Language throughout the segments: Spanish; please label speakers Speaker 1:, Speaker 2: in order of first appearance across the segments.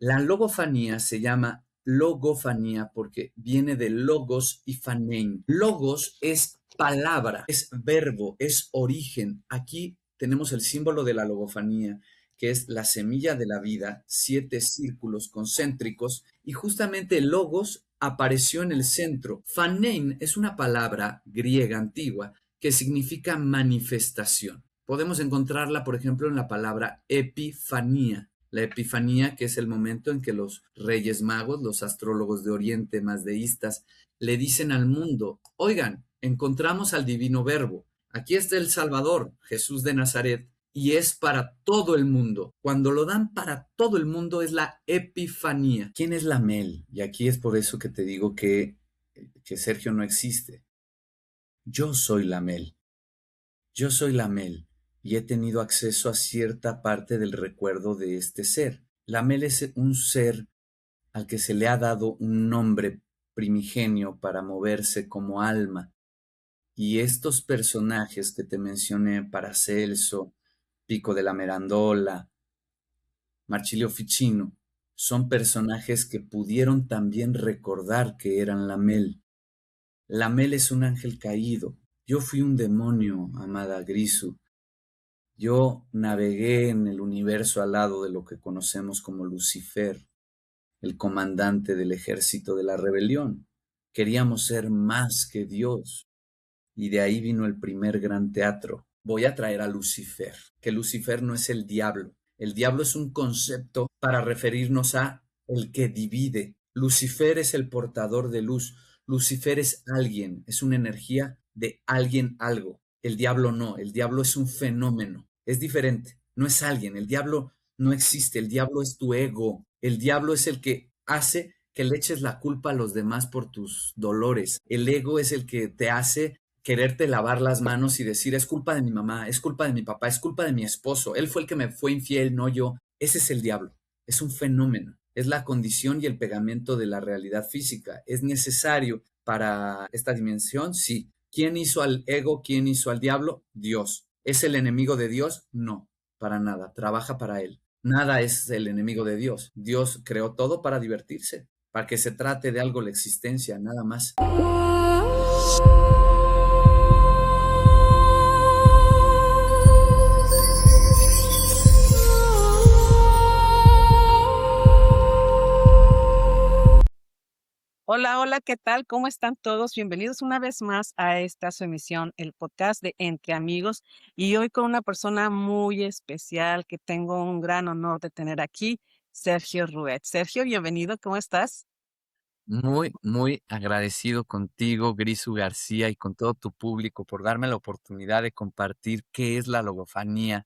Speaker 1: La logofanía se llama logofanía porque viene de logos y fanein. Logos es palabra, es verbo, es origen. Aquí tenemos el símbolo de la logofanía, que es la semilla de la vida, 7 círculos concéntricos, y justamente el logos apareció en el centro. Fanein es una palabra griega antigua que significa manifestación. Podemos encontrarla, por ejemplo, en la palabra epifanía. La epifanía, que es el momento en que los reyes magos, los astrólogos de Oriente más deístas, le dicen al mundo, oigan, encontramos al divino verbo, aquí está el Salvador, Jesús de Nazaret, y es para todo el mundo. Cuando lo dan para todo el mundo es la epifanía. ¿Quién es la Mel? Y aquí es por eso que te digo que Sergio no existe. Yo soy la Mel. Yo soy Lamel y he tenido acceso a cierta parte del recuerdo de este ser. Lamel es un ser al que se le ha dado un nombre primigenio para moverse como alma. Y estos personajes que te mencioné, Paracelso, Pico de la Mirandola, Marsilio Ficino, son personajes que pudieron también recordar que eran Lamel. Lamel es un ángel caído. Yo fui un demonio, amada Grisu. Yo navegué en el universo al lado de lo que conocemos como Lucifer, el comandante del ejército de la rebelión. Queríamos ser más que Dios, y de ahí vino el primer gran teatro. Voy a traer a Lucifer, que Lucifer no es el diablo. El diablo es un concepto para referirnos a el que divide. Lucifer es el portador de luz. Lucifer es alguien, es una energía de alguien algo. El diablo no, el diablo es un fenómeno. Es diferente, no es alguien. El diablo no existe, el diablo es tu ego. El diablo es el que hace que le eches la culpa a los demás por tus dolores. El ego es el que te hace quererte lavar las manos y decir, es culpa de mi mamá, es culpa de mi papá, es culpa de mi esposo, él fue el que me fue infiel, no yo. Ese es el diablo, es un fenómeno, es la condición y el pegamento de la realidad física. ¿Es necesario para esta dimensión? Sí. ¿Quién hizo al ego? ¿Quién hizo al diablo? Dios. ¿Es el enemigo de Dios? No, para nada, trabaja para él. Nada es el enemigo de Dios. Dios creó todo para divertirse, para que se trate de algo la existencia, nada más.
Speaker 2: Hola, hola, ¿qué tal? ¿Cómo están todos? Bienvenidos una vez más a esta su emisión, el podcast de Entre Amigos, y hoy con una persona muy especial que tengo un gran honor de tener aquí, Sergio Ruet. Sergio, bienvenido, ¿cómo estás?
Speaker 1: Muy, muy agradecido contigo, Grisu García, y con todo tu público por darme la oportunidad de compartir qué es la logofanía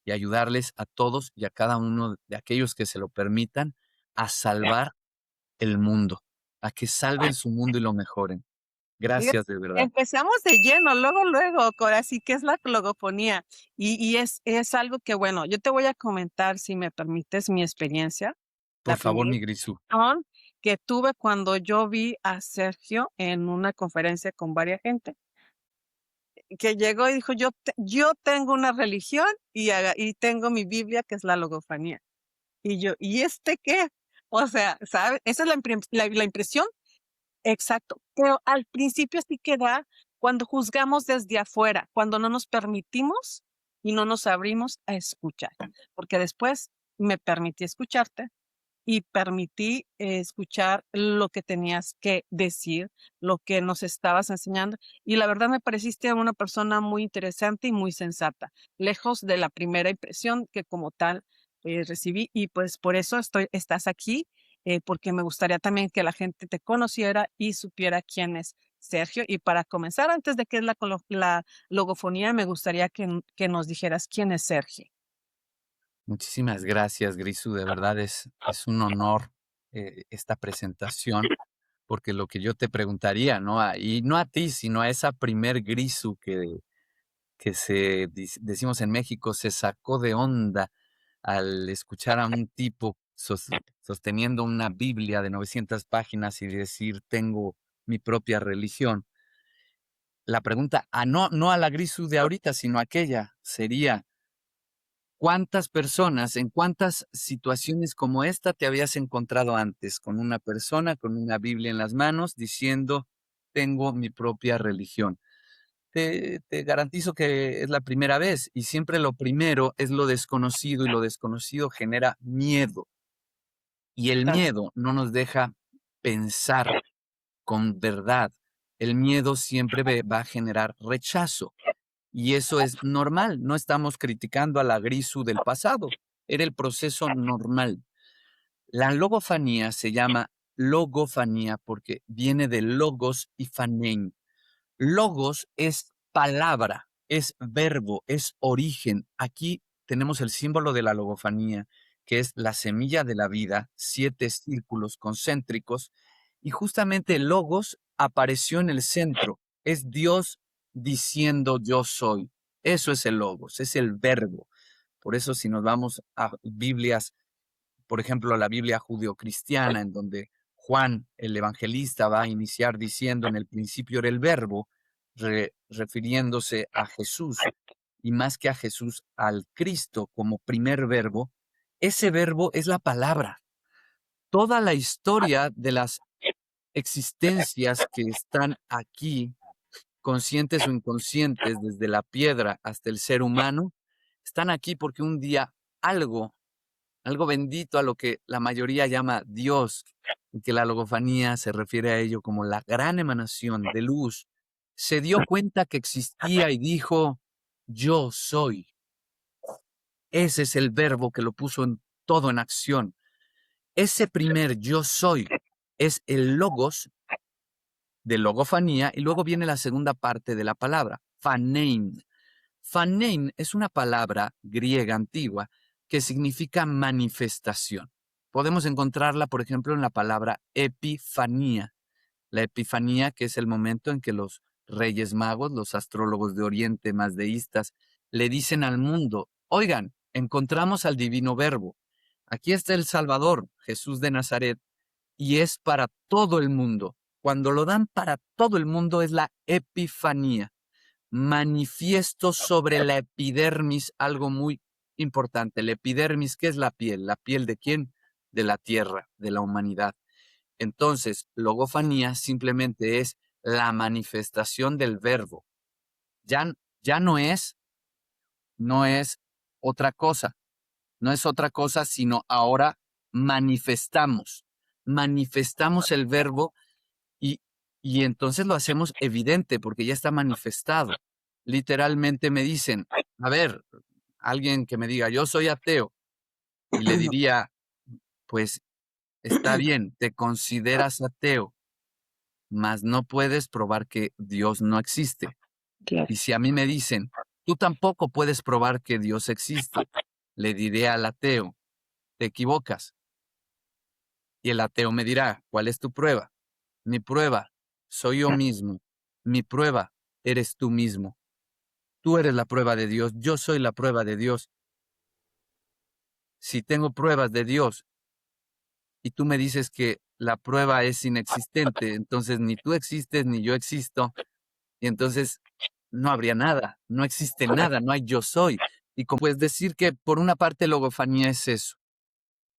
Speaker 1: y ayudarles a todos y a cada uno de aquellos que se lo permitan a salvar el mundo, a que salven su mundo y lo mejoren.
Speaker 2: Fíjate,
Speaker 1: Gracias de verdad.
Speaker 2: empezamos de lleno, luego, ahora sí que es la logofonía, y es algo que, bueno, yo te voy a comentar, si me permites, mi experiencia.
Speaker 1: Por
Speaker 2: La
Speaker 1: favor,
Speaker 2: primera
Speaker 1: mi Grisu.
Speaker 2: impresión que tuve cuando yo vi a Sergio en una conferencia con varias gente, que llegó y dijo, yo tengo una religión y tengo mi Biblia, que es la logofanía. Y yo, ¿y este qué? O sea, ¿sabes? Esa es la impresión. Exacto, pero al principio sí que da cuando juzgamos desde afuera, cuando no nos permitimos y no nos abrimos a escuchar, porque después me permití escucharte y permití escuchar lo que tenías que decir, lo que nos estabas enseñando, y la verdad me pareciste una persona muy interesante y muy sensata, lejos de la primera impresión que como tal recibí, y pues por eso estás aquí, porque me gustaría también que la gente te conociera y supiera quién es Sergio. Y para comenzar, antes de que es la logofonía, me gustaría que nos dijeras quién es Sergio.
Speaker 1: Muchísimas gracias, Grisu. De verdad es un honor esta presentación, porque lo que yo te preguntaría, ¿no? Y no a ti, sino a esa primer Grisu que decimos en México, se sacó de onda al escuchar a un tipo sosteniendo una Biblia de 900 páginas y decir, tengo mi propia religión. La pregunta, no a la Grisu de ahorita, sino aquella, sería, ¿Cuántas personas, en cuántas situaciones como esta te habías encontrado antes con una persona, con una Biblia en las manos, diciendo, tengo mi propia religión? Te garantizo que es la primera vez y siempre lo primero es lo desconocido y lo desconocido genera miedo y el
Speaker 2: Claro.
Speaker 1: miedo no nos deja pensar con verdad. El miedo siempre va a generar rechazo y eso es normal. No estamos criticando a la Grisu del pasado. Era el proceso normal. La logofanía se llama logofanía porque viene de logos y fanein. Logos es palabra, es verbo, es origen. Aquí tenemos el símbolo de la logofanía, que es la semilla de la vida, 7 círculos concéntricos, y justamente logos apareció en el centro. Es Dios diciendo yo soy. Eso es el logos, es el verbo. Por eso si nos vamos a Biblias, por ejemplo, la Biblia judeocristiana, en donde Juan, el evangelista, va a iniciar diciendo, en el principio era el verbo, refiriéndose a Jesús, y más que a Jesús, al Cristo como primer verbo, ese verbo es la palabra. Toda la historia de las existencias que están aquí, conscientes o inconscientes, desde la piedra hasta el ser humano, están aquí porque un día algo bendito a lo que la mayoría llama Dios, y que la logofanía se refiere a ello como la gran emanación de luz, se dio cuenta que existía y dijo, yo soy. Ese es el verbo que lo puso en todo en acción. Ese primer yo soy es el logos de logofanía y luego viene la segunda parte de la palabra, phanein. Phanein es una palabra griega antigua que significa manifestación. Podemos encontrarla, por ejemplo, en la palabra epifanía. La epifanía, que es el momento en que los reyes magos, los astrólogos de Oriente más deístas, le dicen al mundo, oigan, encontramos al divino verbo. Aquí está el Salvador, Jesús de Nazaret, y es para todo el mundo. Cuando lo dan para todo el mundo es la epifanía. Manifiesto sobre la epidermis algo muy importante. La epidermis, ¿qué es la piel? ¿La piel de quién? De la tierra, de la humanidad. Entonces, logofanía simplemente es la manifestación del verbo. Ya, ya no es otra cosa. No es otra cosa, sino ahora manifestamos. Manifestamos el verbo y, y entonces lo hacemos evidente porque ya está manifestado. Literalmente me dicen, a ver, alguien que me diga, yo soy ateo, y le diría, pues está bien, te consideras ateo, mas no puedes probar que Dios no existe.
Speaker 2: Claro.
Speaker 1: Y si a mí me dicen, tú tampoco puedes probar que Dios existe, le diré al ateo, te equivocas. Y el ateo me dirá, ¿cuál es tu prueba? Mi prueba, soy yo mismo. Mi prueba, eres tú mismo. Tú eres la prueba de Dios, yo soy la prueba de Dios. Si tengo pruebas de Dios y tú me dices que la prueba es inexistente, entonces ni tú existes ni yo existo, y entonces no habría nada, no existe nada, no hay yo soy. Y como puedes decir que por una parte logofanía es eso,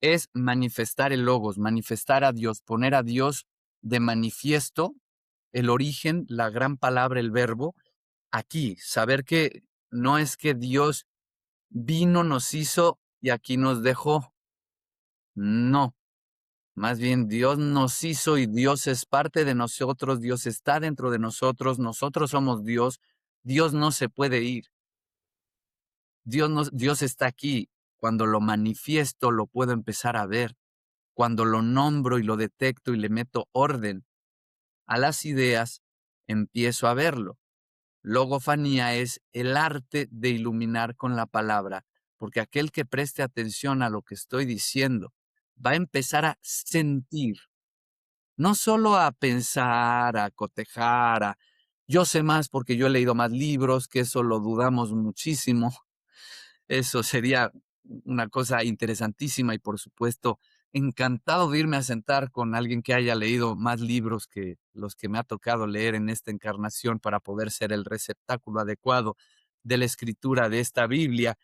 Speaker 1: es manifestar el logos, manifestar a Dios, poner a Dios de manifiesto, el origen, la gran palabra, el verbo, aquí, saber que no es que Dios vino, nos hizo y aquí nos dejó. No, más bien Dios nos hizo y Dios es parte de nosotros, Dios está dentro de nosotros, nosotros somos Dios, Dios no se puede ir. Dios está aquí. Cuando lo manifiesto, lo puedo empezar a ver. Cuando lo nombro y lo detecto y le meto orden a las ideas, empiezo a verlo. Logofanía es el arte de iluminar con la palabra, porque aquel que preste atención a lo que estoy diciendo va a empezar a sentir, no solo a pensar, a cotejar, a yo sé más porque yo he leído más libros, que eso lo dudamos muchísimo. Eso sería una cosa interesantísima y por supuesto encantado de irme a sentar con alguien que haya leído más libros que los que me ha tocado leer en esta encarnación para poder ser el receptáculo adecuado de la escritura de esta Biblia,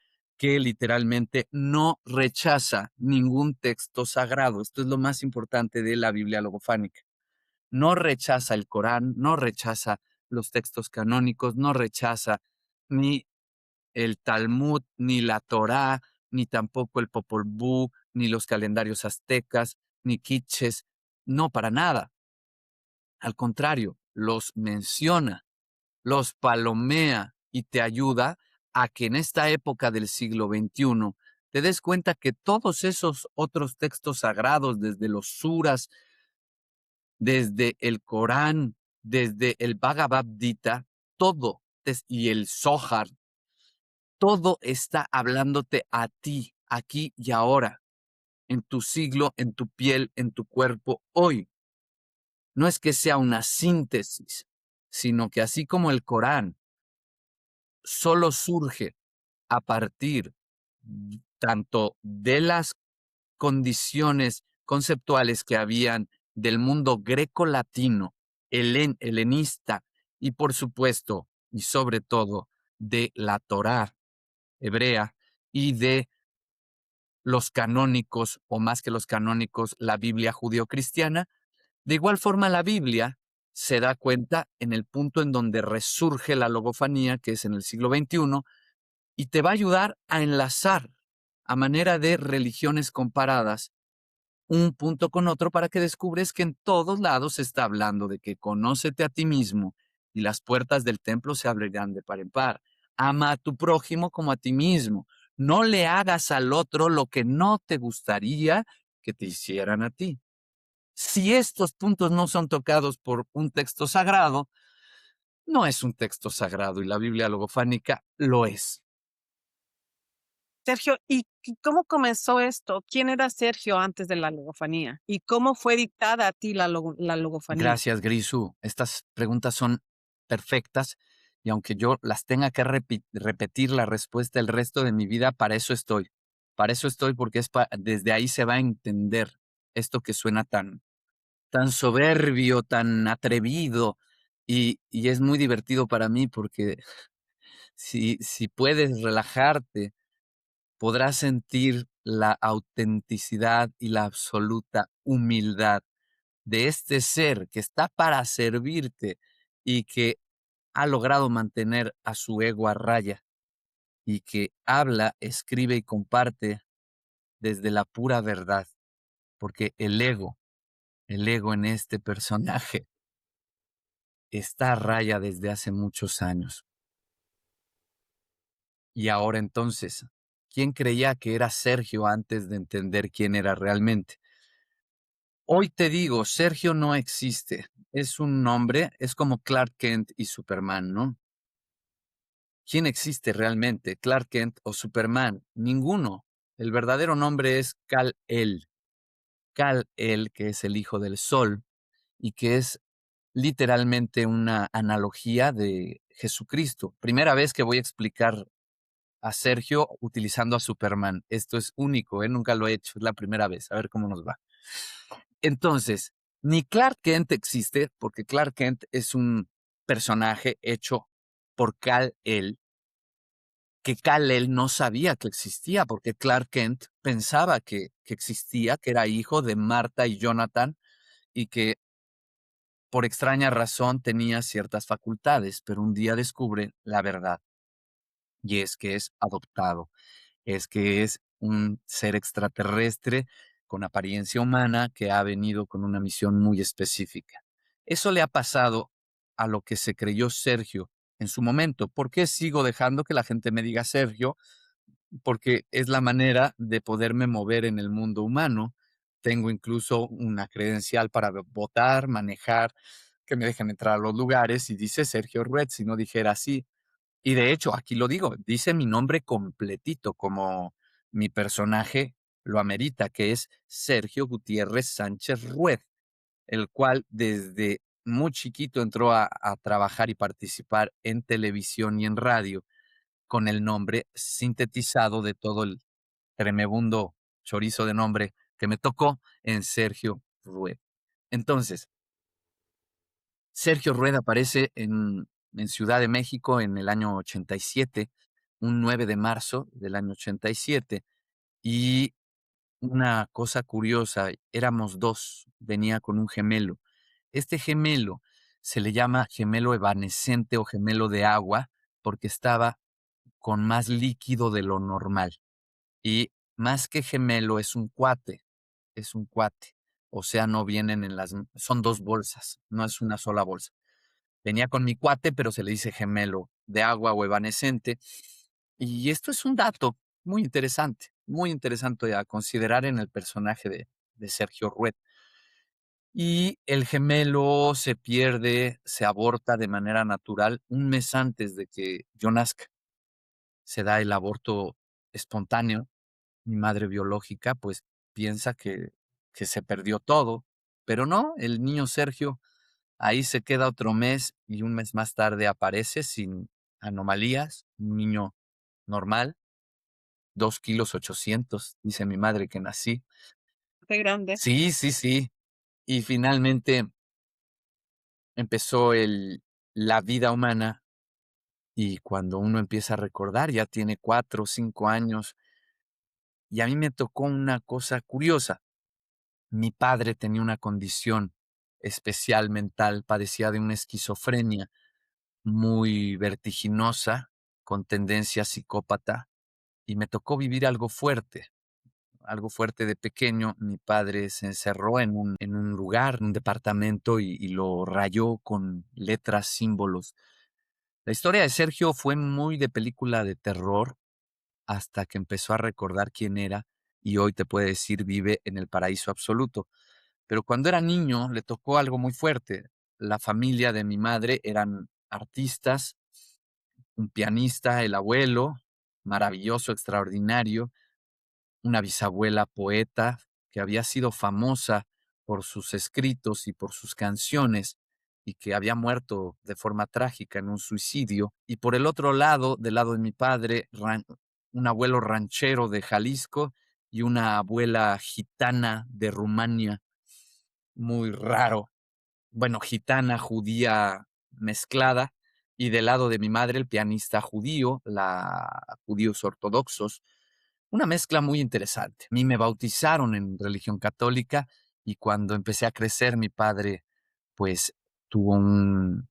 Speaker 1: que literalmente no rechaza ningún texto sagrado. Esto es lo más importante de la Biblia logofánica. No rechaza el Corán, no rechaza los textos canónicos, no rechaza ni el Talmud, ni la Torá, ni tampoco el Popol Vuh, ni los calendarios aztecas, ni quiches, no para nada. Al contrario, los menciona, los palomea y te ayuda a que en esta época del siglo XXI te des cuenta que todos esos otros textos sagrados, desde los suras, desde el Corán, desde el Bhagavad Gita, todo, y el Zohar, todo está hablándote a ti, aquí y ahora, en tu siglo, en tu piel, en tu cuerpo, hoy. No es que sea una síntesis, sino que así como el Corán solo surge a partir tanto de las condiciones conceptuales que habían del mundo greco-latino, helenista y por supuesto y sobre todo de la Torá hebrea y de los canónicos o más que los canónicos, la Biblia judío-cristiana. De igual forma, la Biblia se da cuenta en el punto en donde resurge la logofanía, que es en el siglo XXI, y te va a ayudar a enlazar a manera de religiones comparadas un punto con otro para que descubres que en todos lados se está hablando de que conócete a ti mismo y las puertas del templo se abrirán de par en par. Ama a tu prójimo como a ti mismo. No le hagas al otro lo que no te gustaría que te hicieran a ti. Si estos puntos no son tocados por un texto sagrado, no es un texto sagrado y la Biblia logofánica lo es.
Speaker 2: Sergio, ¿y cómo comenzó esto? ¿Quién era Sergio antes de la logofanía? ¿Y cómo fue dictada a ti la logofanía?
Speaker 1: Gracias, Grisu. Estas preguntas son perfectas y aunque yo las tenga que repetir la respuesta el resto de mi vida, para eso estoy. Para eso estoy porque desde ahí se va a entender esto que suena tan soberbio, tan atrevido y es muy divertido para mí porque si puedes relajarte, podrás sentir la autenticidad y la absoluta humildad de este ser que está para servirte y que ha logrado mantener a su ego a raya y que habla, escribe y comparte desde la pura verdad, porque el ego en este personaje está a raya desde hace muchos años. Y ahora entonces, ¿quién creía que era Sergio antes de entender quién era realmente? Hoy te digo, Sergio no existe. Es un nombre, es como Clark Kent y Superman, ¿no? ¿Quién existe realmente? ¿Clark Kent o Superman? Ninguno. El verdadero nombre es Kal-El. Kal-El, que es el hijo del sol y que es literalmente una analogía de Jesucristo. Primera vez que voy a explicar a Sergio utilizando a Superman. Esto es único, ¿eh? Nunca lo he hecho, es la primera vez. A ver cómo nos va. Entonces, ni Clark Kent existe, porque Clark Kent es un personaje hecho por Kal-El, que Kal-El no sabía que existía, porque Clark Kent pensaba que existía, que era hijo de Marta y Jonathan, y que por extraña razón tenía ciertas facultades, pero un día descubre la verdad, y es que es adoptado, es que es un ser extraterrestre con apariencia humana que ha venido con una misión muy específica. Eso le ha pasado a lo que se creyó Sergio en su momento. ¿Por qué sigo dejando que la gente me diga Sergio? Porque es la manera de poderme mover en el mundo humano. Tengo incluso una credencial para votar, manejar, que me dejen entrar a los lugares y dice Sergio Rued, si no dijera así. Y de hecho, aquí lo digo, dice mi nombre completito, como mi personaje lo amerita, que es Sergio Gutiérrez Sánchez Rued, el cual desde muy chiquito entró a trabajar y participar en televisión y en radio con el nombre sintetizado de todo el tremebundo chorizo de nombre que me tocó en Sergio Rued. Entonces, Sergio Rued aparece en Ciudad de México en el año 87, un 9 de marzo del año 87 y una cosa curiosa, éramos 2, venía con un gemelo. Este gemelo se le llama gemelo evanescente o gemelo de agua porque estaba con más líquido de lo normal. Y más que gemelo es un cuate. O sea, no vienen en las son 2 bolsas, no es una sola bolsa. Venía con mi cuate, pero se le dice gemelo de agua o evanescente. Y esto es un dato muy interesante a considerar en el personaje de Sergio Rued. Y el gemelo se pierde, se aborta de manera natural un mes antes de que yo nazca. Se da el aborto espontáneo. Mi madre biológica, pues, piensa que se perdió todo, pero no, el niño Sergio ahí se queda otro mes y un mes más tarde aparece sin anomalías, un niño normal, 2 kilos 800, dice mi madre que nací.
Speaker 2: Qué grande.
Speaker 1: Sí, sí, sí. Y finalmente empezó la vida humana y cuando uno empieza a recordar, ya tiene 4 o 5 años, y a mí me tocó una cosa curiosa. Mi padre tenía una condición especial mental, padecía de una esquizofrenia muy vertiginosa, con tendencia psicópata, y me tocó vivir algo fuerte de pequeño. Mi padre se encerró en un lugar, en un departamento, y lo rayó con letras, símbolos. La historia de Sergio fue muy de película de terror hasta que empezó a recordar quién era y hoy te puede decir vive en el paraíso absoluto. Pero cuando era niño le tocó algo muy fuerte. La familia de mi madre eran artistas, un pianista, el abuelo, maravilloso, extraordinario, una bisabuela poeta que había sido famosa por sus escritos y por sus canciones y que había muerto de forma trágica en un suicidio. Y por el otro lado, del lado de mi padre, un abuelo ranchero de Jalisco y una abuela gitana de Rumania, muy raro, bueno, gitana, judía mezclada, y del lado de mi madre el pianista judío, judíos ortodoxos, una mezcla muy interesante. A mí me bautizaron en religión católica y cuando empecé a crecer mi padre pues tuvo un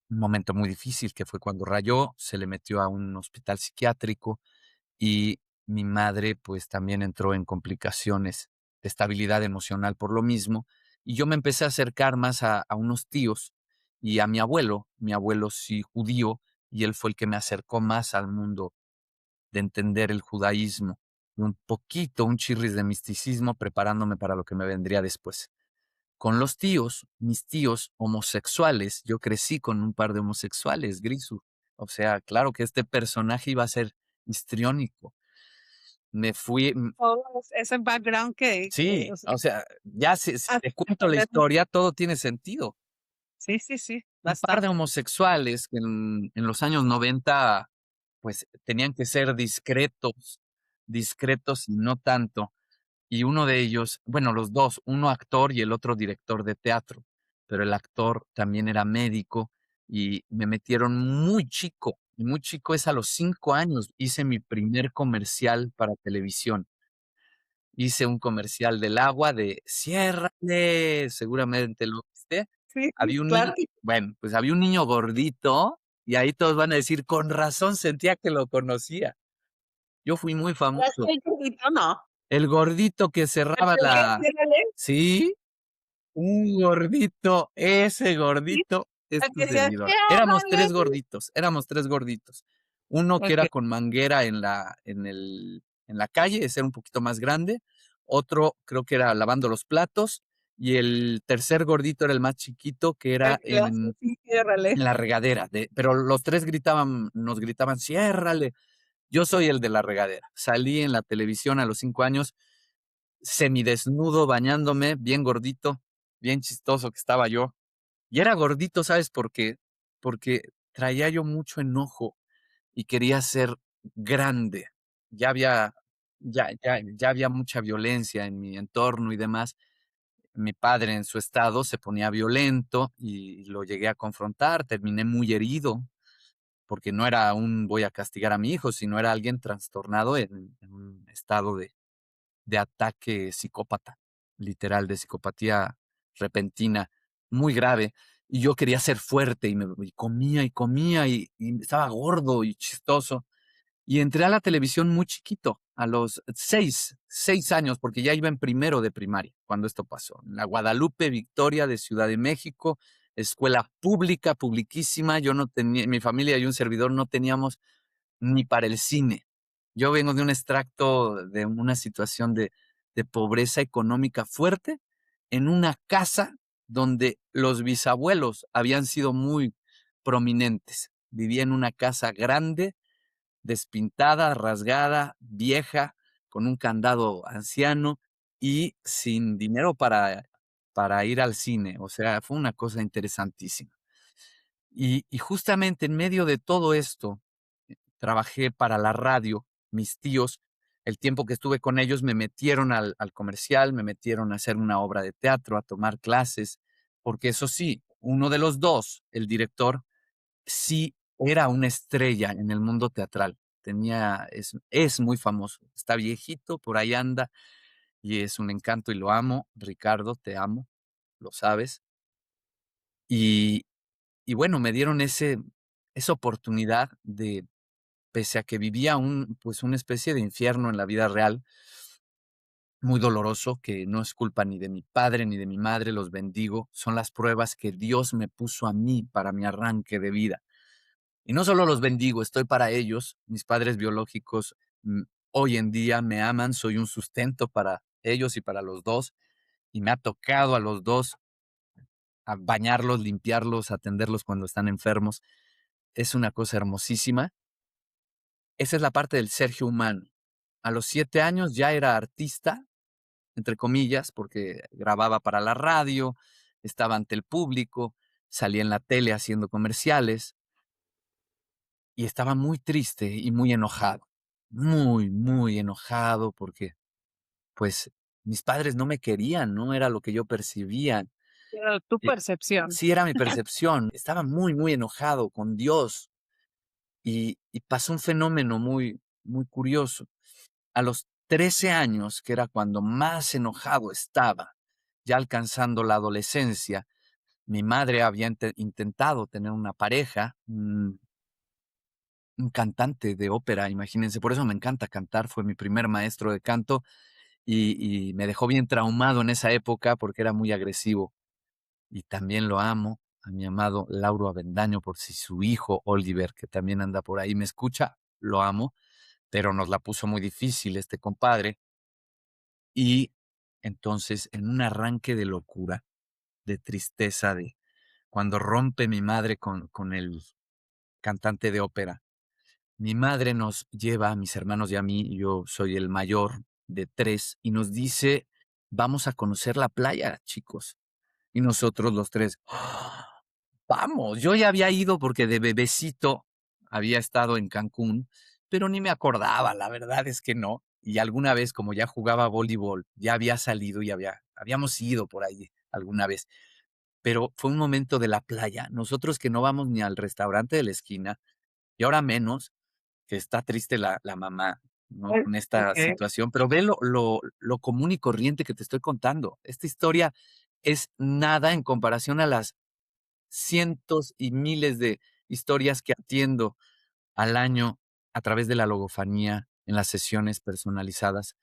Speaker 1: momento muy difícil que fue cuando rayó, se le metió a un hospital psiquiátrico y mi madre pues también entró en complicaciones de estabilidad emocional por lo mismo y yo me empecé a acercar más a unos tíos y a mi abuelo sí judío y él fue el que me acercó más al mundo de entender el judaísmo y un poquito, un chirris de misticismo preparándome para lo que me vendría después. Con los tíos, mis tíos homosexuales, yo crecí con un par de homosexuales, Grisu. O sea, claro que este personaje iba a ser histriónico. Me fui,
Speaker 2: Todo ese background
Speaker 1: sí,
Speaker 2: o sea,
Speaker 1: o sea, ya si
Speaker 2: hasta
Speaker 1: te cuento la
Speaker 2: aprender
Speaker 1: historia, todo tiene sentido.
Speaker 2: sí, sí, sí,
Speaker 1: Un par de
Speaker 2: bastante.
Speaker 1: homosexuales que en los años 90 pues, tenían que ser discretos, discretos y no tanto. Y uno de ellos, bueno, los 2, uno actor y el otro director de teatro, pero el actor también era médico y me metieron muy chico es a los 5 años, hice mi primer comercial para televisión. Hice un comercial del agua de ciérrale, seguramente lo viste.
Speaker 2: Sí,
Speaker 1: Había un
Speaker 2: claro.
Speaker 1: niño bueno, pues había un niño gordito y ahí todos van a decir: "Con razón sentía que lo conocía". Yo fui muy
Speaker 2: Ahora
Speaker 1: famoso.
Speaker 2: sí, gordito, no.
Speaker 1: El gordito que
Speaker 2: ¿El
Speaker 1: cerraba
Speaker 2: qué?
Speaker 1: la
Speaker 2: Ciérrale,
Speaker 1: sí, un gordito, ese
Speaker 2: sí,
Speaker 1: gordito es
Speaker 2: el
Speaker 1: tu
Speaker 2: que decía:
Speaker 1: servidor.
Speaker 2: "Ciérrale".
Speaker 1: Éramos 3 gorditos. Uno que era
Speaker 2: Okey,
Speaker 1: con manguera en la calle, ese era un poquito más grande, otro creo que era lavando los platos, y el tercer gordito era el más chiquito, que
Speaker 2: el
Speaker 1: era
Speaker 2: que le hace así: "Ciérrale".
Speaker 1: en la regadera, pero los 3 nos gritaban: "Ciérrale". Yo soy el de la regadera. Salí en la televisión a los 5 años, semidesnudo, bañándome, bien gordito, bien chistoso que estaba yo. Y era gordito, ¿sabes por qué? Porque traía yo mucho enojo y quería ser grande. Ya había ya había mucha violencia en mi entorno y demás. Mi padre, en su estado, se ponía violento y lo llegué a confrontar, terminé muy herido. porque no era un voy a castigar a mi hijo, sino era alguien trastornado en un estado de ataque psicópata, literal, de psicopatía repentina, muy grave. Y yo quería ser fuerte y comía y comía y estaba gordo y chistoso. Y entré a la televisión muy chiquito, a los 6 años, porque ya iba en primero de primaria cuando esto pasó. En la Guadalupe Victoria de Ciudad de México, escuela pública, publiquísima. Yo no tenía, mi familia y un servidor no teníamos ni para el cine. Yo vengo de un extracto, de una situación de pobreza económica fuerte, en una casa donde los bisabuelos habían sido muy prominentes. Vivía en una casa grande, despintada, rasgada, vieja, con un candado anciano y sin dinero para ir al cine. O sea, fue una cosa interesantísima. Y justamente en medio de todo esto, trabajé para la radio. Mis tíos, el tiempo que estuve con ellos, me metieron al comercial, me metieron a hacer una obra de teatro, a tomar clases, porque eso sí, uno de los dos, el director, sí era una estrella en el mundo teatral. Es muy famoso, está viejito, por ahí anda, y es un encanto y lo amo. Ricardo, te amo, lo sabes. Y, y bueno, me dieron esa oportunidad de, pese a que vivía pues una especie de infierno en la vida real, muy doloroso, que no es culpa ni de mi padre ni de mi madre, los bendigo, son las pruebas que Dios me puso a mí para mi arranque de vida. Y no solo los bendigo, estoy para ellos, mis padres biológicos hoy en día me aman, soy un sustento para ellos y para los dos, y me ha tocado a los dos a bañarlos, limpiarlos, atenderlos cuando están enfermos. Es una cosa hermosísima. Esa es la parte del Sergio humano. A los 7 años ya era artista, entre comillas, porque grababa para la radio, estaba ante el público, salía en la tele haciendo comerciales y estaba muy triste y muy enojado. Muy, muy enojado porque, pues, mis padres no me querían, no era lo que yo percibía.
Speaker 2: Pero tu
Speaker 1: Eh,
Speaker 2: percepción.
Speaker 1: sí era mi percepción. Estaba muy, muy enojado con Dios y pasó un fenómeno muy, muy curioso. A los 13 años, que era cuando más enojado estaba, ya alcanzando la adolescencia, mi madre había intentado tener una pareja, un cantante de ópera, imagínense, por eso me encanta cantar, fue mi primer maestro de canto y me dejó bien traumado en esa época porque era muy agresivo. Y también lo amo, a mi amado Lauro Avendaño, por si su hijo Oliver, que también anda por ahí, me escucha, lo amo, pero nos la puso muy difícil este compadre. Y entonces, en un arranque de locura, de tristeza, de cuando rompe mi madre con el cantante de ópera, mi madre nos lleva a mis hermanos y a mí, yo soy el mayor de tres, y nos dice, vamos a conocer la playa, chicos. Y nosotros los tres, ¡ah! Vamos, yo ya había ido porque de bebecito había estado en Cancún, pero ni me acordaba, la verdad es que no. Y alguna vez, como ya jugaba voleibol, ya había salido y habíamos ido por ahí alguna vez. Pero fue un momento de la playa. Nosotros que no vamos ni al restaurante de la esquina, y ahora menos, que está triste la mamá, ¿no? Con esta
Speaker 2: Okey.
Speaker 1: situación, pero ve lo común y corriente que te estoy contando. Esta historia es nada en comparación a las cientos y miles de historias que atiendo al año a través de la logofanía en las sesiones personalizadas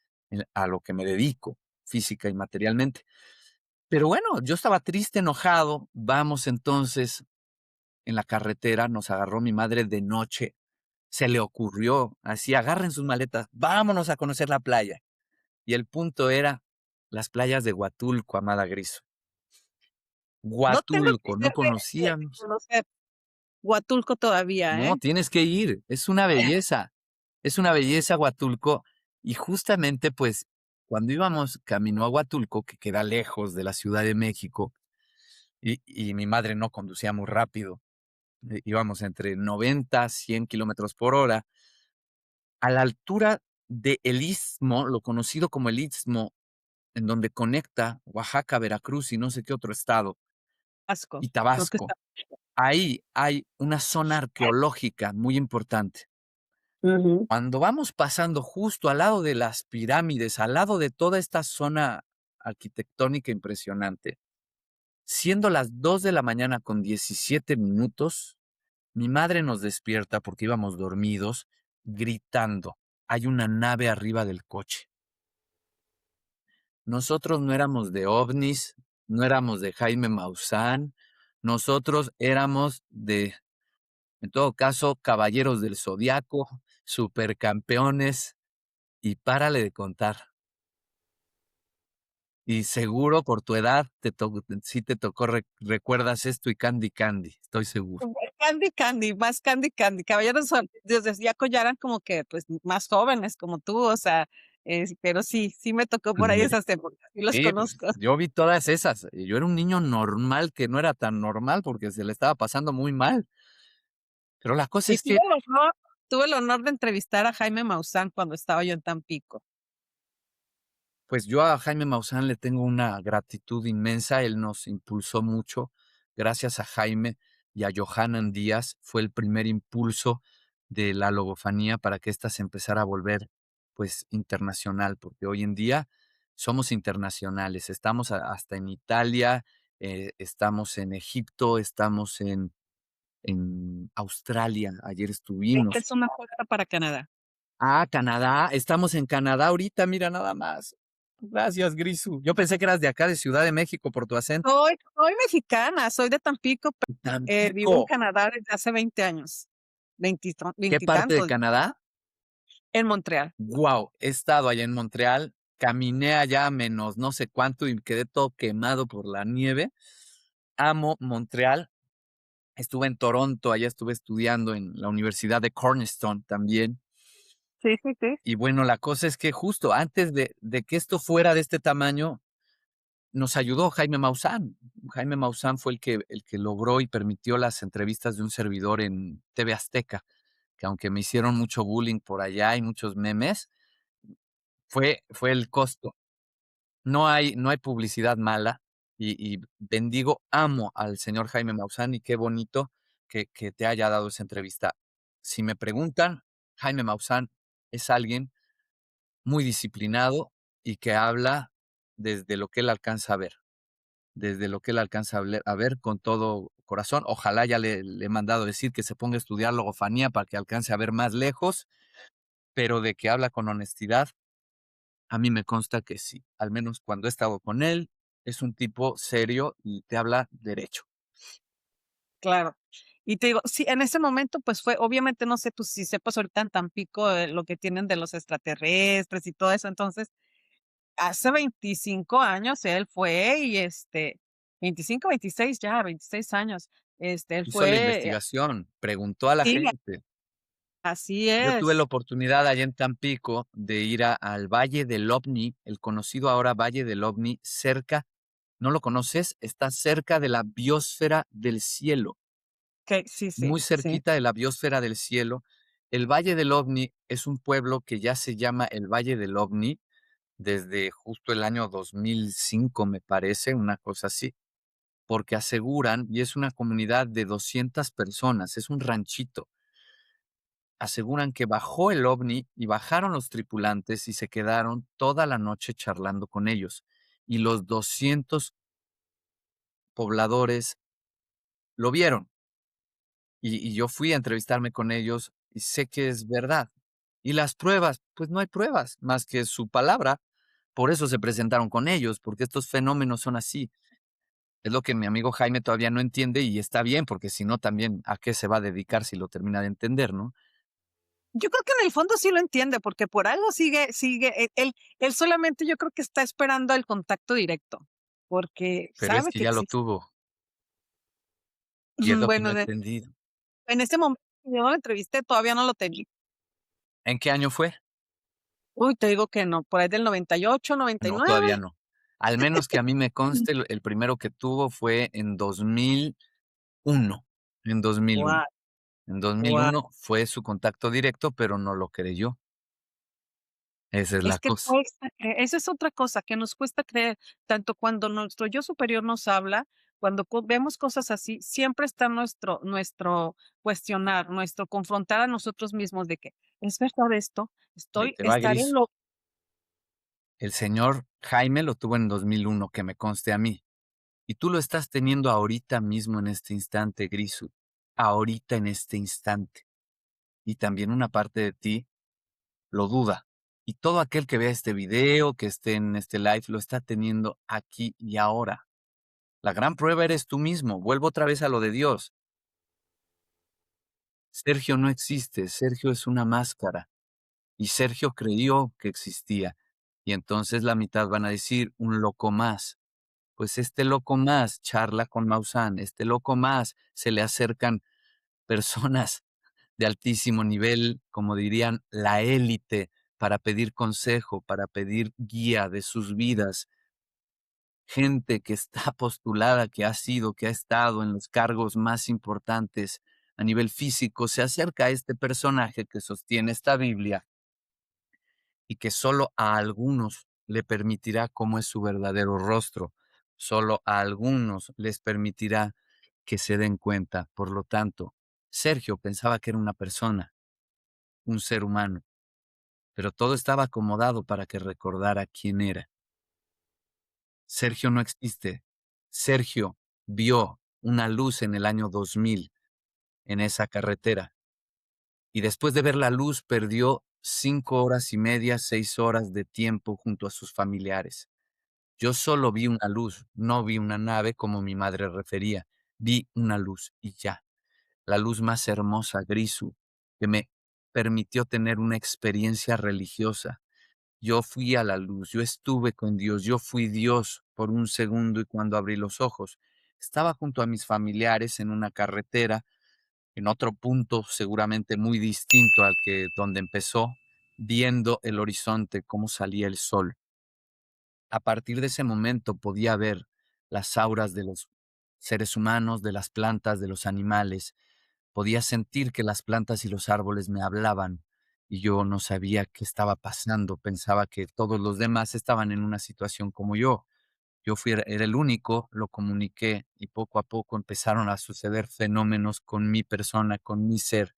Speaker 1: a lo que me dedico física y materialmente. Pero bueno, yo estaba triste, enojado. Vamos entonces en la carretera, nos agarró mi madre de noche. Se le ocurrió, así, agarren sus maletas, vámonos a conocer la playa. Y el punto era las playas de Huatulco, amada Griso.
Speaker 2: No tengo el
Speaker 1: Huatulco, no
Speaker 2: placer de
Speaker 1: conocíamos.
Speaker 2: conocer Huatulco todavía,
Speaker 1: No,
Speaker 2: ¿eh?
Speaker 1: tienes que ir, es una belleza Huatulco. Y justamente, pues, cuando íbamos camino a Huatulco, que queda lejos de la Ciudad de México, y mi madre no conducía muy rápido, íbamos entre 90, 100 kilómetros por hora, a la altura de el Istmo, lo conocido como el Istmo, en donde conecta Oaxaca, Veracruz y no sé qué otro estado,
Speaker 2: Asco,
Speaker 1: y
Speaker 2: creo que está
Speaker 1: Tabasco. Ahí hay una zona arqueológica muy importante.
Speaker 2: Ujú.
Speaker 1: Cuando vamos pasando justo al lado de las pirámides, al lado de toda esta zona arquitectónica impresionante, siendo las 2 de la mañana con 17 minutos, mi madre nos despierta porque íbamos dormidos, gritando: "Hay una nave arriba del coche". Nosotros no éramos de ovnis, no éramos de Jaime Maussan, nosotros éramos de, en todo caso, Caballeros del Zodiaco, Supercampeones y párale de contar. Y seguro por tu edad sí te tocó, recuerdas esto y Candy Candy, estoy seguro.
Speaker 2: Candy Candy, más Candy Candy. Caballeros desde Zodiaco ya eran como que, pues, más jóvenes como tú, o sea, pero sí, sí me tocó por ahí esas épocas, sí los
Speaker 1: Sí, pues,
Speaker 2: conozco.
Speaker 1: yo vi todas esas, y yo era un niño normal que no era tan normal porque se le estaba pasando muy mal. Pero la cosa
Speaker 2: Y
Speaker 1: es que,
Speaker 2: tuve el honor de entrevistar a Jaime Maussan cuando estaba yo en Tampico.
Speaker 1: pues, yo a Jaime Maussan le tengo una gratitud inmensa, él nos impulsó mucho. Gracias a Jaime y a Johanan Díaz fue el primer impulso de la logofanía para que ésta se empezara a volver, pues, internacional, porque hoy en día somos internacionales. Estamos hasta en Italia, estamos en Egipto, estamos en Australia, ayer
Speaker 2: Esta
Speaker 1: estuvimos.
Speaker 2: es una puerta para Canadá.
Speaker 1: Canadá, estamos en Canadá ahorita, mira nada más. Gracias, Grisu. Yo pensé que eras de acá, de Ciudad de México, por tu acento.
Speaker 2: Soy mexicana, soy de Tampico, vivo en
Speaker 1: Tampico.
Speaker 2: Canadá desde hace 20 años,
Speaker 1: ¿Qué parte de
Speaker 2: veintitantos,
Speaker 1: Canadá?
Speaker 2: en Montreal.
Speaker 1: Guau, he estado allá en Montreal, caminé allá a menos no sé cuánto y quedé todo quemado por la nieve. Amo Montreal. Estuve en Toronto, allá estuve estudiando en la Universidad de Cornerstone también.
Speaker 2: Sí, sí, sí.
Speaker 1: Y bueno, la cosa es que justo antes de que esto fuera de este tamaño, nos ayudó Jaime Maussan. Jaime Maussan fue el que logró y permitió las entrevistas de un servidor en TV Azteca, que aunque me hicieron mucho bullying por allá y muchos memes, fue el costo. No hay publicidad mala y bendigo, amo al señor Jaime Maussan y qué bonito que te haya dado esa entrevista. Si me preguntan, Jaime Maussan es alguien muy disciplinado y que habla desde lo que él alcanza a ver. Desde lo que él alcanza a ver con todo corazón. Ojalá ya le he mandado decir que se ponga a estudiar logofanía para que alcance a ver más lejos, pero de que habla con honestidad, a mí me consta que sí. Al menos cuando he estado con él, es un tipo serio y te habla derecho.
Speaker 2: Claro. Y te digo, sí, en ese momento, pues fue obviamente, no sé tú si sepas ahorita en Tampico, lo que tienen de los extraterrestres y todo eso. Entonces, hace 25 años él fue y, 25, 26 ya, 26 años, él
Speaker 1: Hizo la
Speaker 2: fue
Speaker 1: investigación, preguntó a la
Speaker 2: sí,
Speaker 1: gente.
Speaker 2: así
Speaker 1: Yo tuve la
Speaker 2: es.
Speaker 1: oportunidad allá en Tampico de ir al Valle del OVNI, el conocido ahora Valle del OVNI, cerca, ¿no lo conoces? Está cerca de la biosfera del cielo.
Speaker 2: Que sí, sí,
Speaker 1: Muy
Speaker 2: sí.
Speaker 1: cerquita de la biosfera del cielo. El Valle del OVNI es un pueblo que ya se llama el Valle del OVNI desde justo el año 2005, me parece, una cosa así, porque aseguran, y es una comunidad de 200 personas, es un ranchito, aseguran que bajó el OVNI y bajaron los tripulantes y se quedaron toda la noche charlando con ellos. Y los 200 pobladores lo vieron. Y yo fui a entrevistarme con ellos y sé que es verdad. Y las pruebas, pues no hay pruebas más que su palabra. Por eso se presentaron con ellos, porque estos fenómenos son así. Es lo que mi amigo Jaime todavía no entiende y está bien, porque si no, también a qué se va a dedicar si lo termina de entender, ¿no?
Speaker 2: Yo creo que en el fondo sí lo entiende, porque por algo sigue, él solamente yo creo que está esperando el contacto directo, porque
Speaker 1: Pero es
Speaker 2: sabe
Speaker 1: que
Speaker 2: que
Speaker 1: ya lo
Speaker 2: existe.
Speaker 1: tuvo y es lo que no
Speaker 2: Bueno,
Speaker 1: he entendido.
Speaker 2: en ese momento que yo lo entrevisté, todavía no lo tenía.
Speaker 1: ¿En qué año fue?
Speaker 2: Uy, te digo que no, por ahí del 98,
Speaker 1: No,
Speaker 2: 99.
Speaker 1: todavía no. Al menos que a mí me conste, el primero que tuvo fue en 2001. En 2001.
Speaker 2: Guau,
Speaker 1: En dos mil
Speaker 2: guau.
Speaker 1: uno fue su contacto directo, pero no lo creyó. Esa es la
Speaker 2: Es que
Speaker 1: cosa.
Speaker 2: cuesta creer, esa es otra cosa que nos cuesta creer, tanto cuando nuestro yo superior nos habla, cuando vemos cosas así, siempre está nuestro cuestionar, nuestro confrontar a nosotros mismos de que, ¿es verdad esto?
Speaker 1: Ahí te va,
Speaker 2: Estaré
Speaker 1: Gris. El señor Jaime lo tuvo en 2001, que me conste a mí. Y tú lo estás teniendo ahorita mismo en este instante, Grisu. Ahorita en este instante. Y también una parte de ti lo duda. Y todo aquel que vea este video, que esté en este live, lo está teniendo aquí y ahora. La gran prueba eres tú mismo. Vuelvo otra vez a lo de Dios. Sergio no existe, Sergio es una máscara. Y Sergio creyó que existía. Y entonces la mitad van a decir un loco más. Pues este loco más charla con Maussan, este loco más se le acercan personas de altísimo nivel, como dirían, la élite, para pedir consejo, para pedir guía de sus vidas. Gente que está postulada, que ha sido, que ha estado en los cargos más importantes a nivel físico, se acerca a este personaje que sostiene esta Biblia y que solo a algunos le permitirá cómo es su verdadero rostro. Solo a algunos les permitirá que se den cuenta. Por lo tanto, Sergio pensaba que era una persona, un ser humano, pero todo estaba acomodado para que recordara quién era. Sergio no existe. Sergio vio una luz en el año 2000 en esa carretera y después de ver la luz perdió 5 horas y media, 6 horas de tiempo junto a sus familiares. Yo solo vi una luz, no vi una nave como mi madre refería, vi una luz y ya. La luz más hermosa, Grisu, que me permitió tener una experiencia religiosa. Yo fui a la luz, yo estuve con Dios, yo fui Dios por un segundo y cuando abrí los ojos, estaba junto a mis familiares en una carretera, en otro punto seguramente muy distinto al que donde empezó, viendo el horizonte, cómo salía el sol. A partir de ese momento podía ver las auras de los seres humanos, de las plantas, de los animales. Podía sentir que las plantas y los árboles me hablaban y yo no sabía qué estaba pasando. Pensaba que todos los demás estaban en una situación como yo. Era el único, lo comuniqué y poco a poco empezaron a suceder fenómenos con mi persona, con mi ser.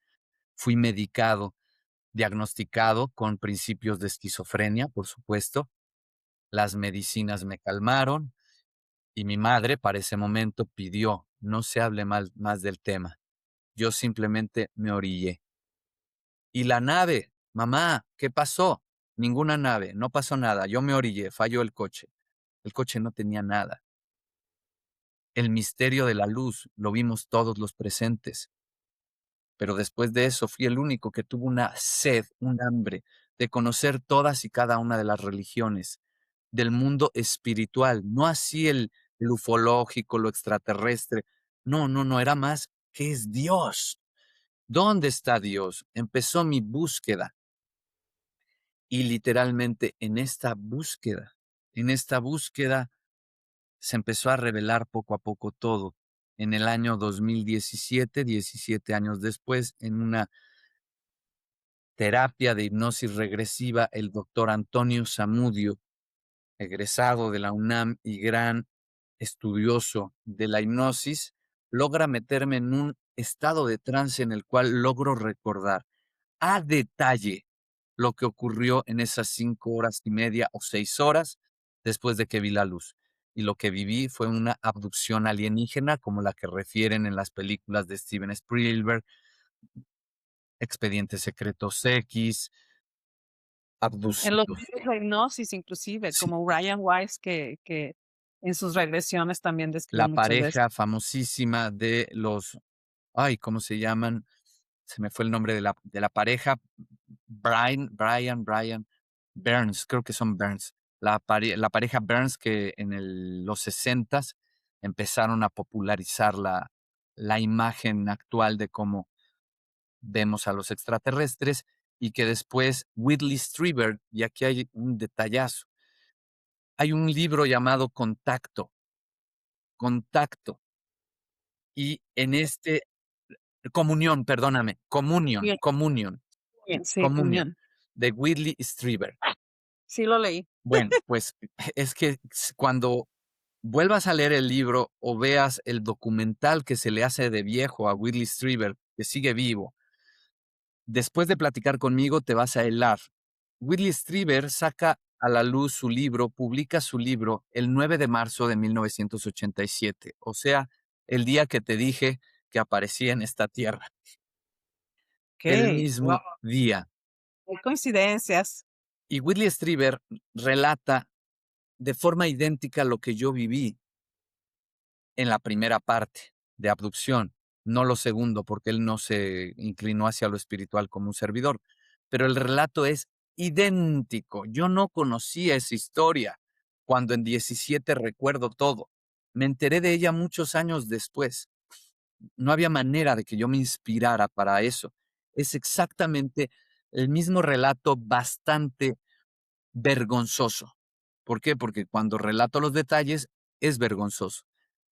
Speaker 1: Fui medicado, diagnosticado con principios de esquizofrenia, por supuesto. Las medicinas me calmaron y mi madre para ese momento pidió, no se hable más del tema. Yo simplemente me orillé. ¿Y la nave? Mamá, ¿qué pasó? Ninguna nave, no pasó nada. Yo me orillé, falló el coche. El coche no tenía nada. El misterio de la luz lo vimos todos los presentes. Pero después de eso fui el único que tuvo una sed, un hambre de conocer todas y cada una de las religiones, del mundo espiritual, no así el ufológico, lo extraterrestre. No, no, no, era más, ¿qué es Dios? ¿Dónde está Dios? Empezó mi búsqueda y literalmente en esta búsqueda se empezó a revelar poco a poco todo. En el año 2017, 17 años después, en una terapia de hipnosis regresiva, el doctor Antonio Zamudio, egresado de la UNAM y gran estudioso de la hipnosis, logra meterme en un estado de trance en el cual logro recordar a detalle lo que ocurrió en esas 5 horas y media o 6 horas después de que vi la luz. Y lo que viví fue una abducción alienígena como la que refieren en las películas de Steven Spielberg, Expedientes Secretos X,
Speaker 2: En los
Speaker 1: abducidos.
Speaker 2: libros de hipnosis, inclusive, como Ryan Weiss, que en sus regresiones también describe
Speaker 1: La
Speaker 2: muchas de
Speaker 1: pareja famosísima de los, ay, ¿cómo se llaman? Se me fue el nombre de la pareja, Brian Burns, creo que son Burns. La pareja Burns que en los 60 empezaron a popularizar la imagen actual de cómo vemos a los extraterrestres y que después Whitley Strieber, y aquí hay un detallazo, hay un libro llamado Contacto, y en este Comunión, perdóname,
Speaker 2: bien, bien, sí,
Speaker 1: Communion,
Speaker 2: comunión.
Speaker 1: de Whitley Strieber.
Speaker 2: Sí lo leí.
Speaker 1: Bueno, pues es que cuando vuelvas a leer el libro o veas el documental que se le hace de viejo a Whitley Strieber, que sigue vivo, después de platicar conmigo te vas a helar. Whitley Strieber saca a la luz su libro, publica su libro el 9 de marzo de 1987, o sea, el día que te dije que aparecía en esta tierra, el
Speaker 2: Okey, guau,
Speaker 1: mismo día.
Speaker 2: qué coincidencias.
Speaker 1: Y Whitley Strieber relata de forma idéntica lo que yo viví en la primera parte de Abducción, no lo segundo, porque él no se inclinó hacia lo espiritual como un servidor, pero el relato es idéntico. Yo no conocía esa historia cuando en 17 recuerdo todo. Me enteré de ella muchos años después. No había manera de que yo me inspirara para eso. Es exactamente el mismo relato, bastante vergonzoso. ¿Por qué? Porque cuando relato los detalles es vergonzoso.